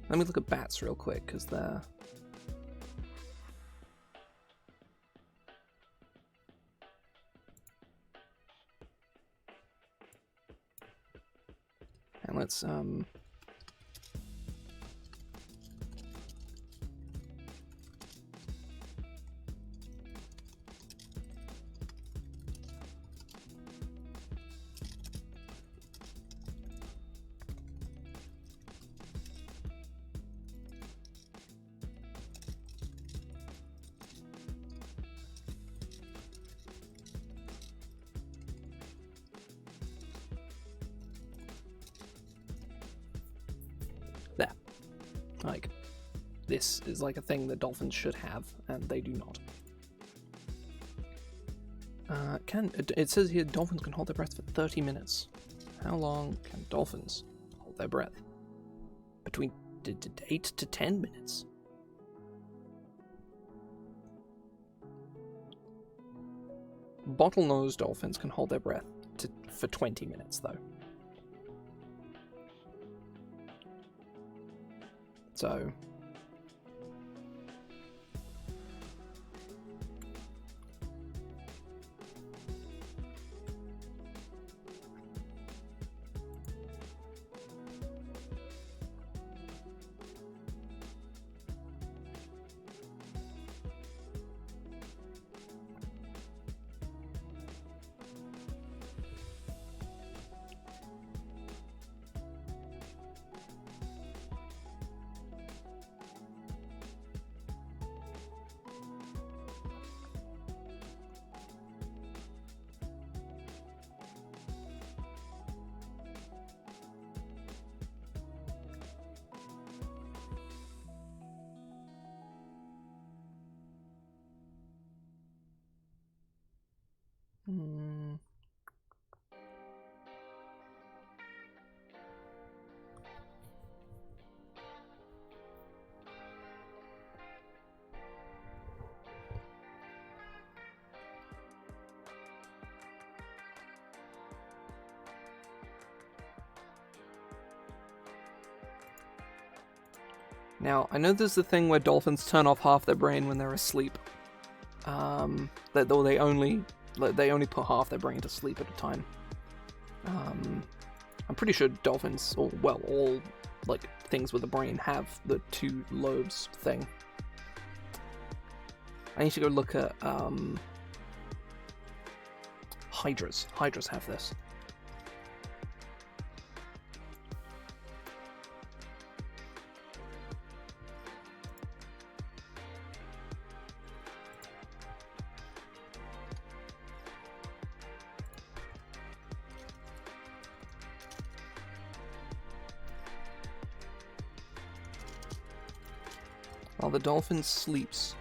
S1: Let me look at bats real quick, because they're... And let's there. Like, this is like a thing that dolphins should have, and they do not. It says here dolphins can hold their breath for 30 minutes. How long can dolphins hold their breath? Between 8 to 10 minutes. Bottlenose dolphins can hold their breath for 20 minutes, though. So... Now, I know there's the thing where dolphins turn off half their brain when they're asleep. That though they only put half their brain to sleep at a time. I'm pretty sure dolphins, or well, all like things with a brain have the two lobes thing. I need to go look at Hydras. Hydras have this. While the dolphin sleeps.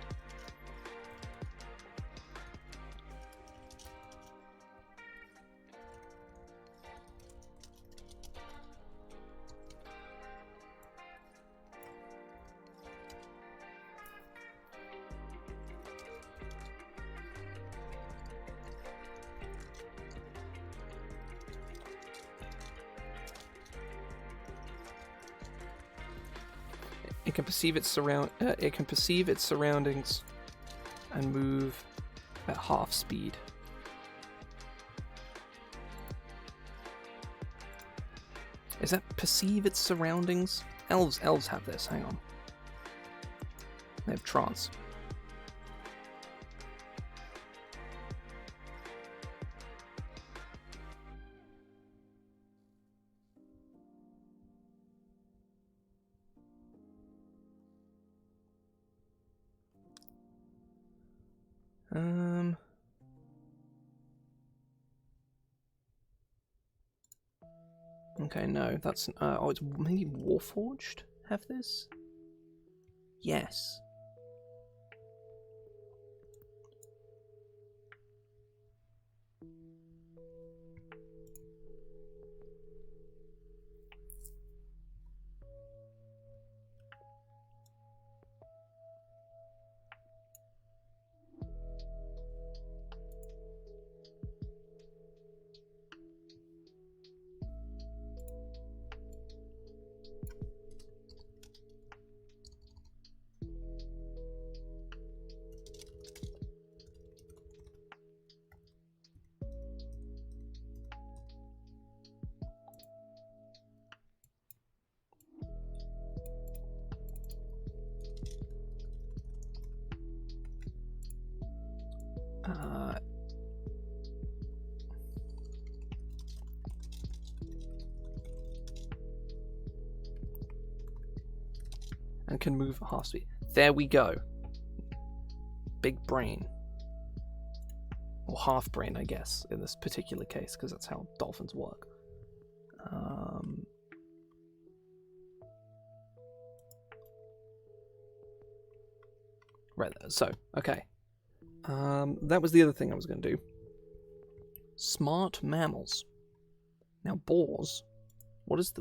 S1: It can perceive its surroundings and move at half speed. Is that perceive its surroundings? Elves have this. Hang on. They have trance. Okay, no, that's oh, it's maybe Warforged have this? Yes. and can move at half speed. There we go. Big brain. Or half brain, I guess, in this particular case, because that's how dolphins work. Right, so, okay. That was the other thing I was going to do. Smart mammals. Now, boars. What is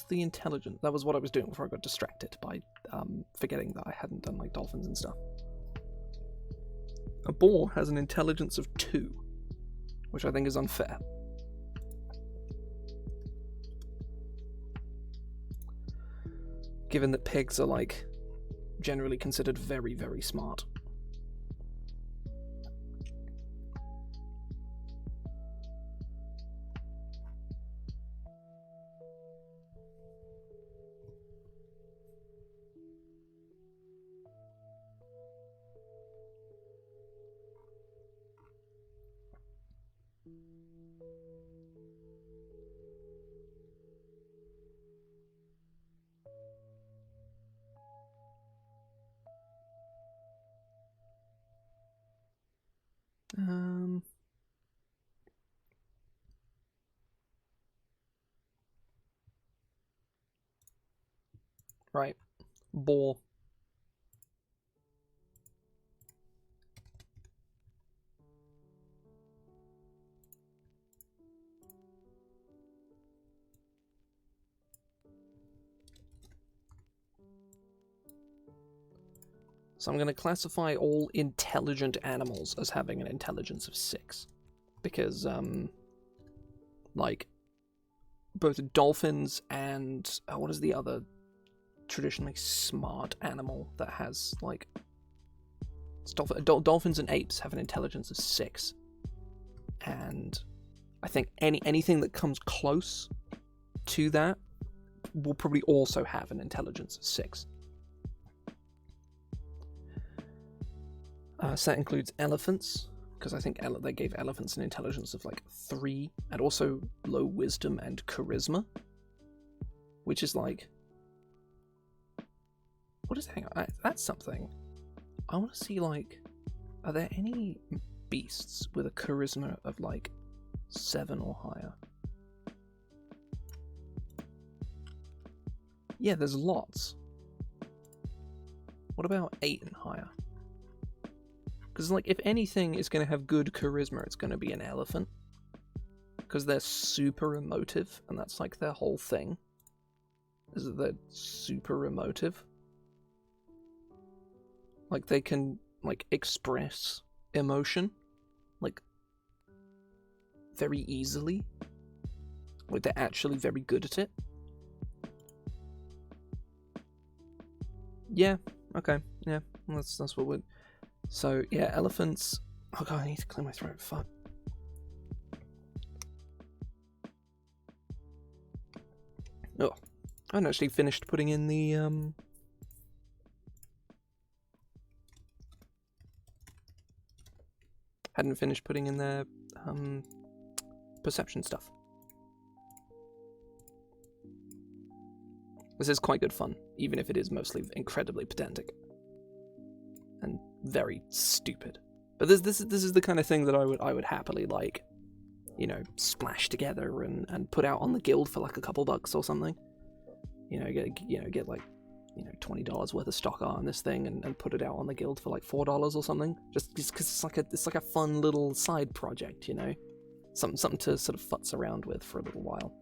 S1: the intelligence? That was what I was doing before I got distracted by forgetting that I hadn't done like dolphins and stuff. A boar has an intelligence of 2, which I think is unfair. Given that pigs are like generally considered very, very smart. Right. Boar. So I'm going to classify all intelligent animals as having an intelligence of 6. Because, like, both dolphins and... what is the other traditionally smart animal that has, like... Dolphins and apes have an intelligence of 6. And I think anything that comes close to that will probably also have an intelligence of 6. So that includes elephants, because I think they gave elephants an intelligence of like 3, and also low wisdom and charisma, which is like, what is, hang on, that's something. I want to see, like, are there any beasts with a charisma of like 7 or higher? Yeah, there's lots. What about 8 and higher? Because, like, if anything is going to have good charisma, it's going to be an elephant. Because they're super emotive, and that's, like, their whole thing. Is that they're super emotive. Like, they can, like, express emotion. Like, very easily. Like, they're actually very good at it. Yeah, okay, yeah. That's what we're... So, yeah, elephants... Oh god, I need to clear my throat, fuck. Oh, I hadn't actually finished putting in the, hadn't finished putting in their, perception stuff. This is quite good fun, even if it is mostly incredibly pedantic. And very stupid. But this is the kind of thing that I would happily, like, you know, splash together and put out on the guild for like a couple bucks or something. You know, get like, you know, $20 worth of stock on this thing and put it out on the guild for like $4 or something. Just because it's like a fun little side project, you know, something to sort of futz around with for a little while.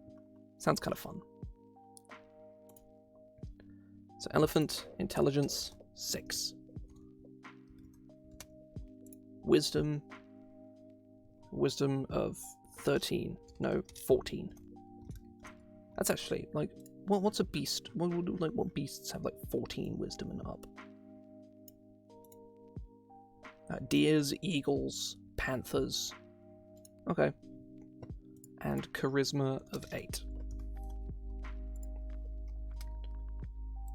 S1: Sounds kind of fun. So elephant, intelligence, 6. Wisdom of 13. No, 14. That's actually, like, what's a beast? What beasts have, like, 14 wisdom and up? Deers, eagles, panthers. Okay. And charisma of 8.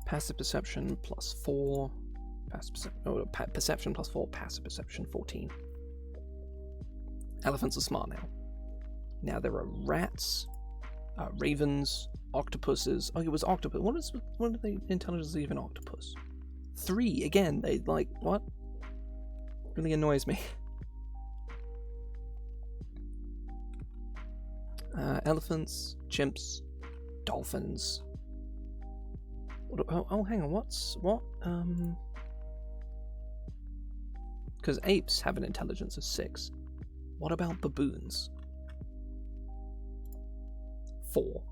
S1: Passive perception plus 4. Perception plus 4, passive perception 14. Elephants are smart now. Now there are rats, ravens, octopuses. Oh, it was octopus. What are the intelligence of an octopus? 3 again. They like what? Really annoys me. Elephants, chimps, dolphins. Oh, hang on. What? Because apes have an intelligence of 6. What about baboons? 4.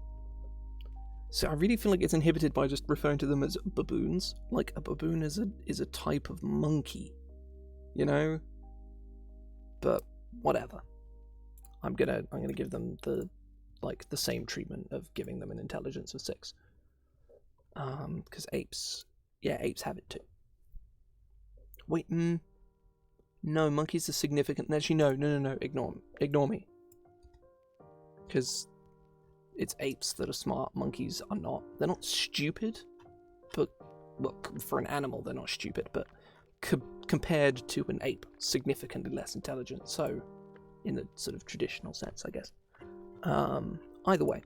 S1: So I really feel like it's inhibited by just referring to them as baboons. Like a baboon is a type of monkey, you know? But whatever. I'm gonna give them the same treatment of giving them an intelligence of 6. Because apes have it too. Wait, no, monkeys are significant. Actually, no, ignore me. Because it's apes that are smart, monkeys are not. They're not stupid, but, well, for an animal they're not stupid, but compared to an ape, significantly less intelligent, so, in the sort of traditional sense, I guess. Either way,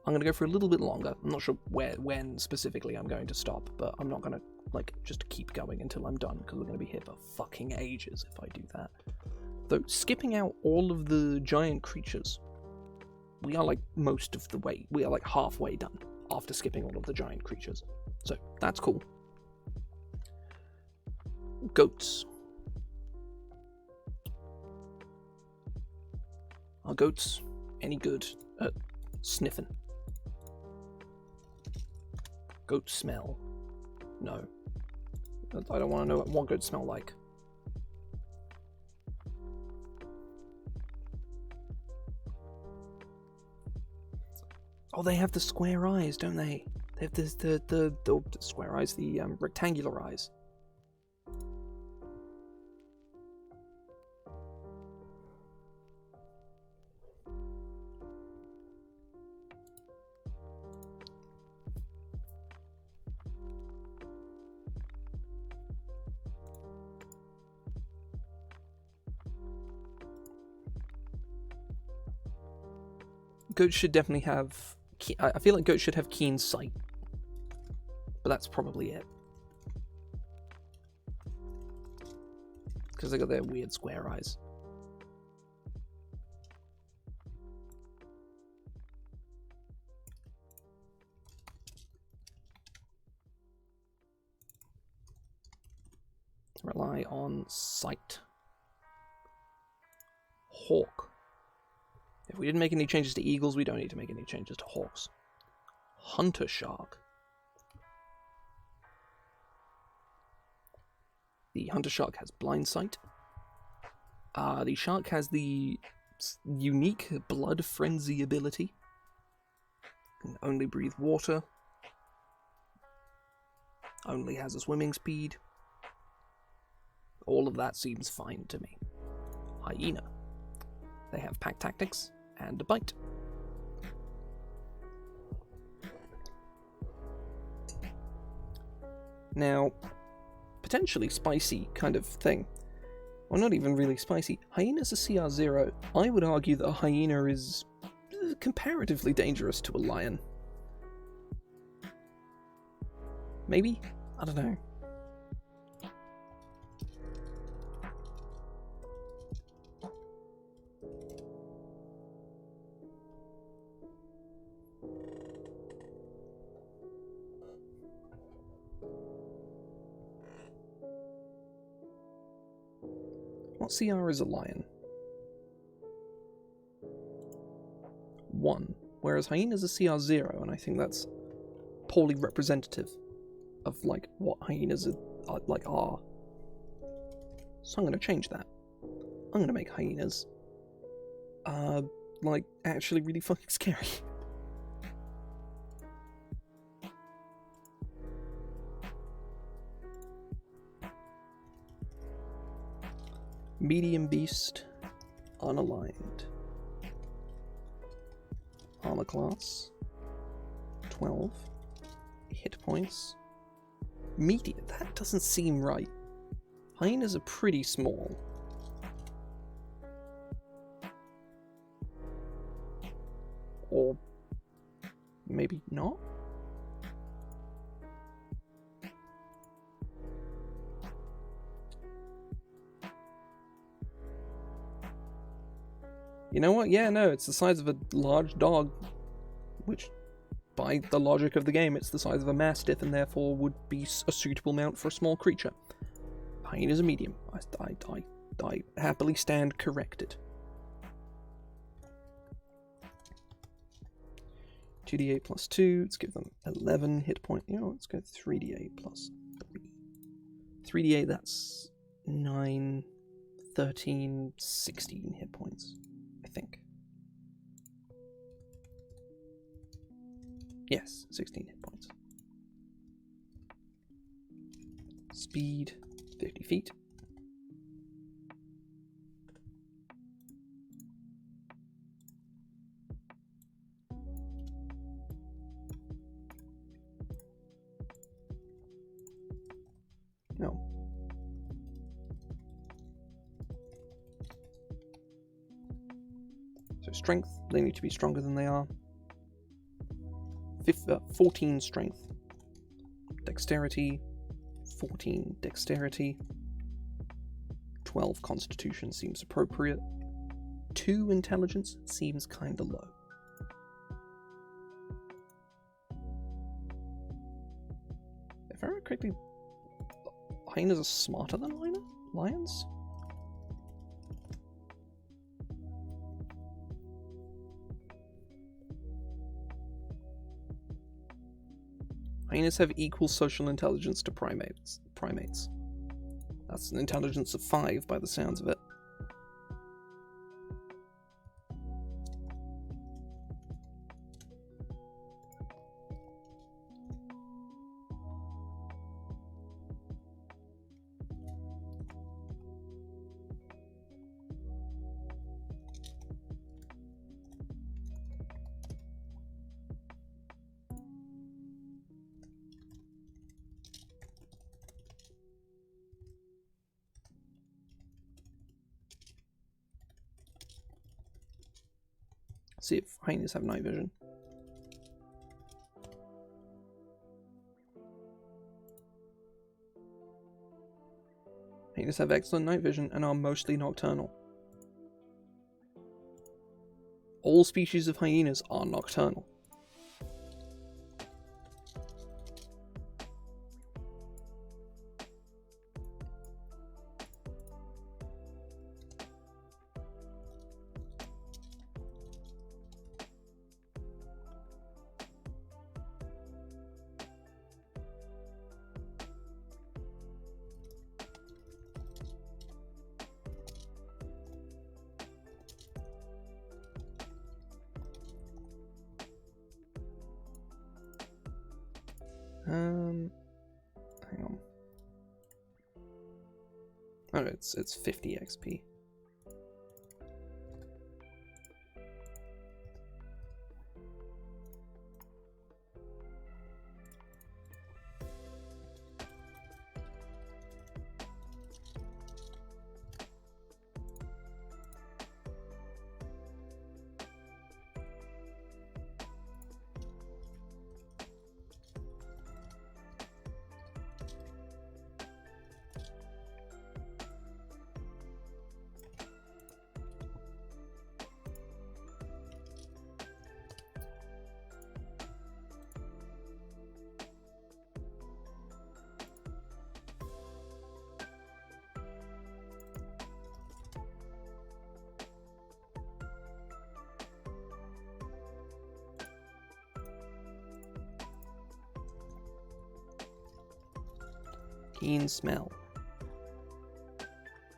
S1: I'm going to go for a little bit longer. I'm not sure when specifically I'm going to stop, but I'm not going to, just keep going until I'm done, because we're going to be here for fucking ages if I do that. Though, skipping out all of the giant creatures, we are, most of the way, we are, halfway done after skipping all of the giant creatures. So, that's cool. Goats. Are goats any good at sniffing? Goat smell. No. I don't want to know what goats smell like. Oh, they have the square eyes, don't they? They have the square eyes, the rectangular eyes. Goats should definitely have... I feel like goats should have keen sight. But that's probably it. Because they got their weird square eyes. Rely on sight. Hawk. If we didn't make any changes to eagles, we don't need to make any changes to hawks. Hunter shark. The hunter shark has blind sight. The shark has the unique blood frenzy ability. Can only breathe water. Only has a swimming speed. All of that seems fine to me. Hyena. They have pack tactics and a bite. Now, potentially spicy kind of thing. Well, not even really spicy. Hyena's a CR0. I would argue that a hyena is comparatively dangerous to a lion. Maybe? I don't know. What CR is a lion? 1. Whereas hyena's a CR0, and I think that's poorly representative of, what hyenas are. So I'm going to change that. I'm going to make hyenas, actually really fucking scary. Medium beast, unaligned. Armor class, 12. Hit points. Medium, that doesn't seem right. Hyenas are pretty small. Or maybe not? You know what? Yeah, no, it's the size of a large dog, which, by the logic of the game, it's the size of a mastiff and therefore would be a suitable mount for a small creature. Hyena's a medium. I happily stand corrected. 2d8 plus 2, let's give them 11 hit point. You know, let's go 3d8 plus 3. 3d8, that's 9, 13, 16 hit points, I think. Yes, 16 hit points. Speed, 50 feet. No. So strength, they need to be stronger than they are. 14 strength. Dexterity, 14 dexterity. 12 constitution seems appropriate. 2 intelligence seems kinda low. If I remember correctly, hyenas are smarter than lions? Hyenas have equal social intelligence to primates. That's an intelligence of 5 by the sounds of it. See if hyenas have night vision. Hyenas have excellent night vision and are mostly nocturnal. All species of hyenas are nocturnal. Hang on. Oh, it's 50 XP. Keen smell.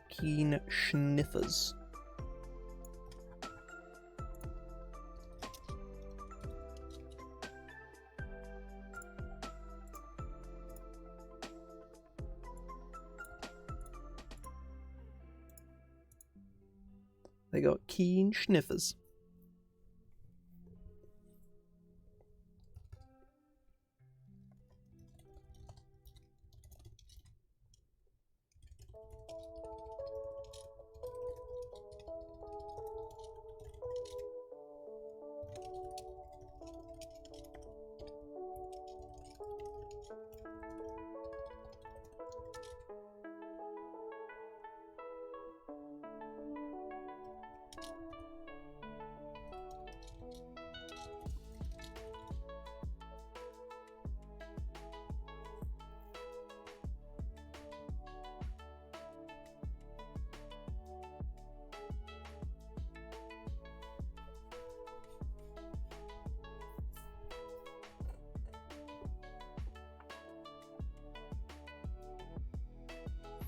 S1: Keen sniffers. They got keen sniffers.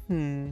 S1: Hmm.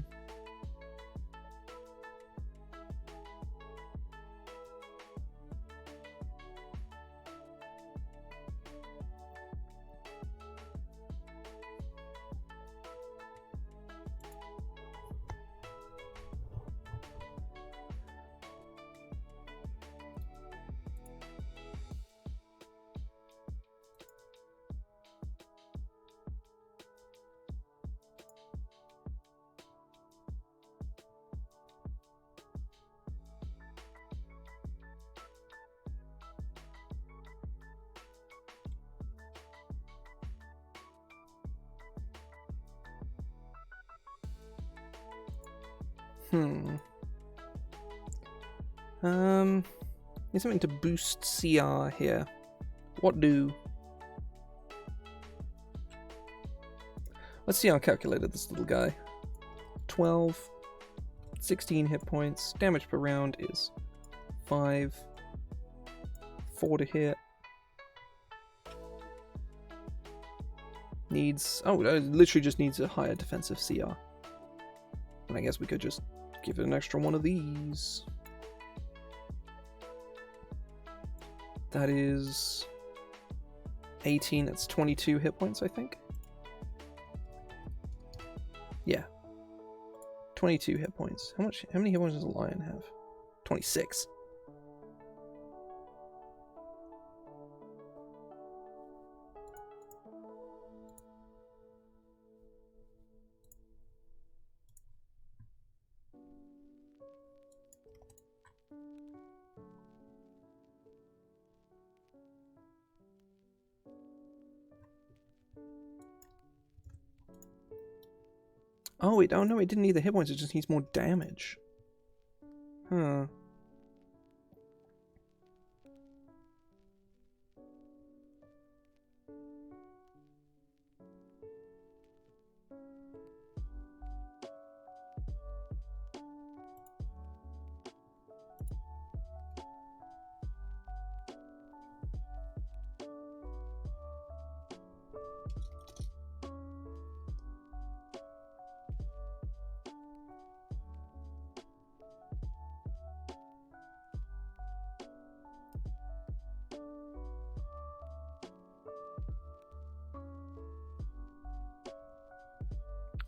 S1: Need something to boost CR here. What do? Let's see how I calculated this little guy. 12, 16 hit points. Damage per round is 5. 4 to hit. Needs... oh, it literally just needs a higher defensive CR. And I guess we could just give it an extra one of these. That is 18, that's 22 hit points, I think. Yeah. 22 hit points. How many hit points does a lion have? 26. Oh, wait, oh no, it didn't need the hit points, it just needs more damage. Huh.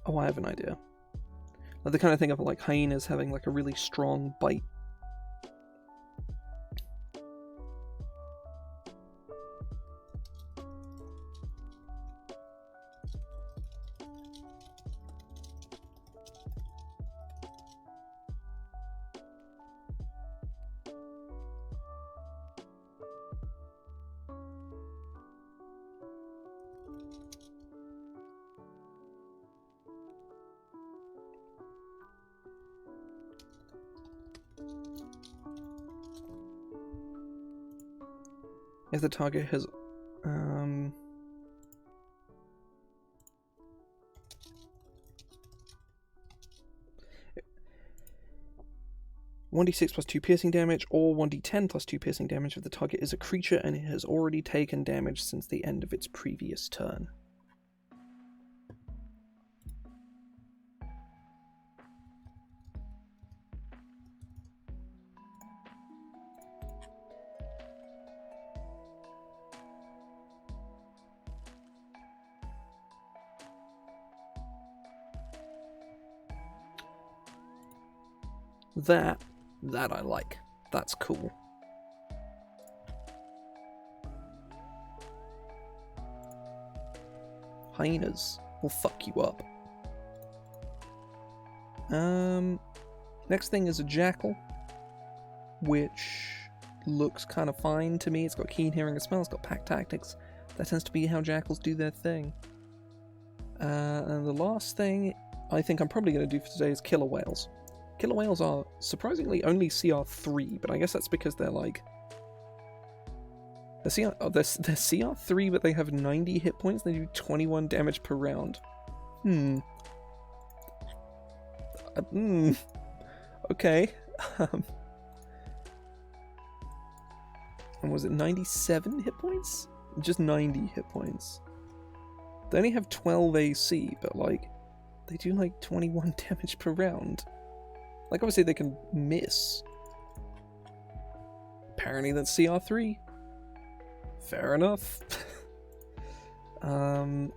S1: Oh, I have an idea. Like the kind of thing of like hyenas having like a really strong bite. If the target has 1d6 plus 2 piercing damage, or 1d10 plus 2 piercing damage if the target is a creature and it has already taken damage since the end of its previous turn. That I like. That's cool. Hyenas will fuck you up. Next thing is a Jackal, which looks kind of fine to me. It's got keen hearing and smell, it's got pack tactics. That tends to be how Jackals do their thing. And the last thing I think I'm probably going to do for today is Killer Whales. Killer Whales are surprisingly only CR3, but I guess that's because they're like... They're CR3, but they have 90 hit points, they do 21 damage per round. Okay. And was it 97 hit points? Just 90 hit points. They only have 12 AC, but like... They do like 21 damage per round. Like, obviously they can miss. Apparently that's CR3. Fair enough. So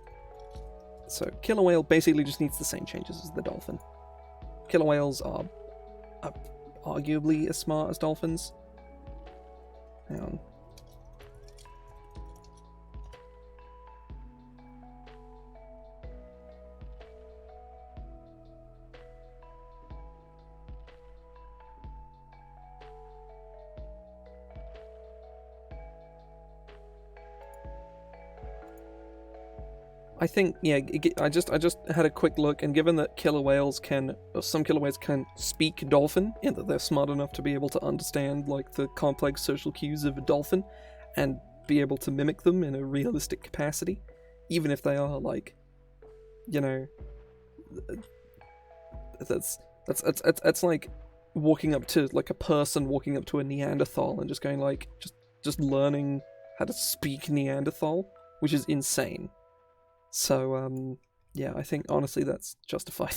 S1: killer whale basically just needs the same changes as the dolphin. Killer whales are arguably as smart as dolphins. Hang on. I think, yeah, I just had a quick look, and given that some killer whales can speak dolphin, and that they're smart enough to be able to understand, like, the complex social cues of a dolphin, and be able to mimic them in a realistic capacity, even if they are, like, you know, that's like walking up to, like, a person walking up to a Neanderthal and just going, like, just learning how to speak Neanderthal, which is insane. So, yeah, I think, honestly, that's justified.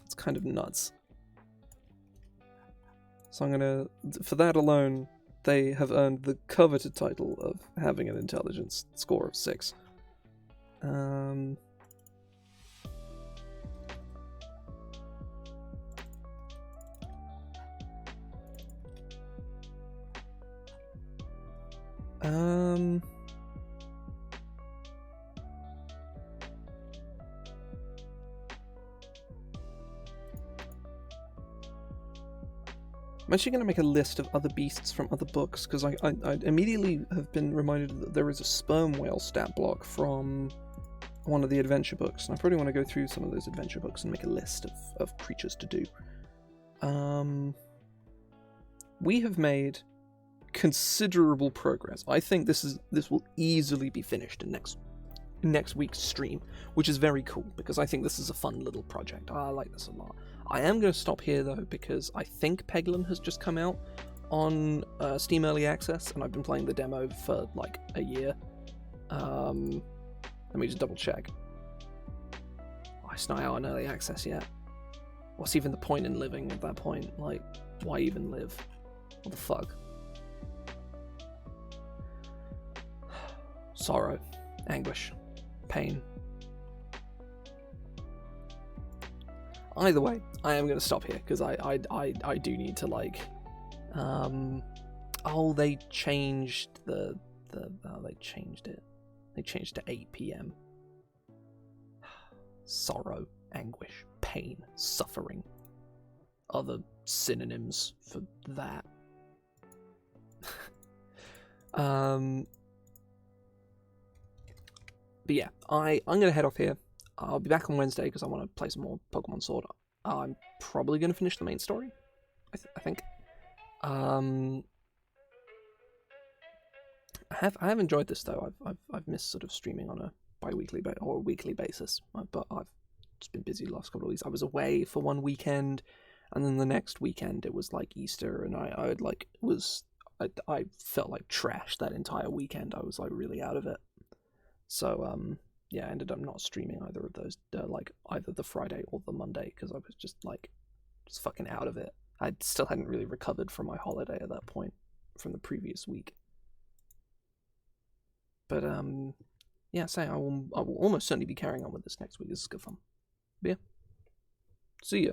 S1: It's kind of nuts. So I'm gonna... For that alone, they have earned the coveted title of having an intelligence score of 6. I'm actually going to make a list of other beasts from other books, because I immediately have been reminded that there is a sperm whale stat block from one of the adventure books, and I probably want to go through some of those adventure books and make a list of creatures to do. We have made considerable progress. I think this will easily be finished in next week's stream, which is very cool, because I think this is a fun little project. I like this a lot. I am going to stop here, though, because I think Peglin has just come out on Steam Early Access, and I've been playing the demo for, like, a year. Let me just double check. Oh, it's not out in Early Access yet. What's even the point in living at that point? Like, why even live? What the fuck? Sorrow, anguish, pain. Either way, I am going to stop here, because I do need to, like, oh, they changed oh, they changed it. They changed to 8 PM. Sorrow, anguish, pain, suffering. Other synonyms for that. But yeah, I'm going to head off here. I'll be back on Wednesday because I want to play some more Pokemon Sword. I'm probably going to finish the main story, I think. I have enjoyed this, though. I've missed sort of streaming on a bi-weekly or weekly basis, but I've just been busy the last couple of weeks. I was away for one weekend, and then the next weekend it was like Easter, and I felt like trash that entire weekend. I was like really out of it. So yeah, I ended up not streaming either of those, like either the Friday or the Monday, because I was just fucking out of it. I still hadn't really recovered from my holiday at that point from the previous week. But yeah, I will almost certainly be carrying on with this next week. This is good fun. But yeah, see ya.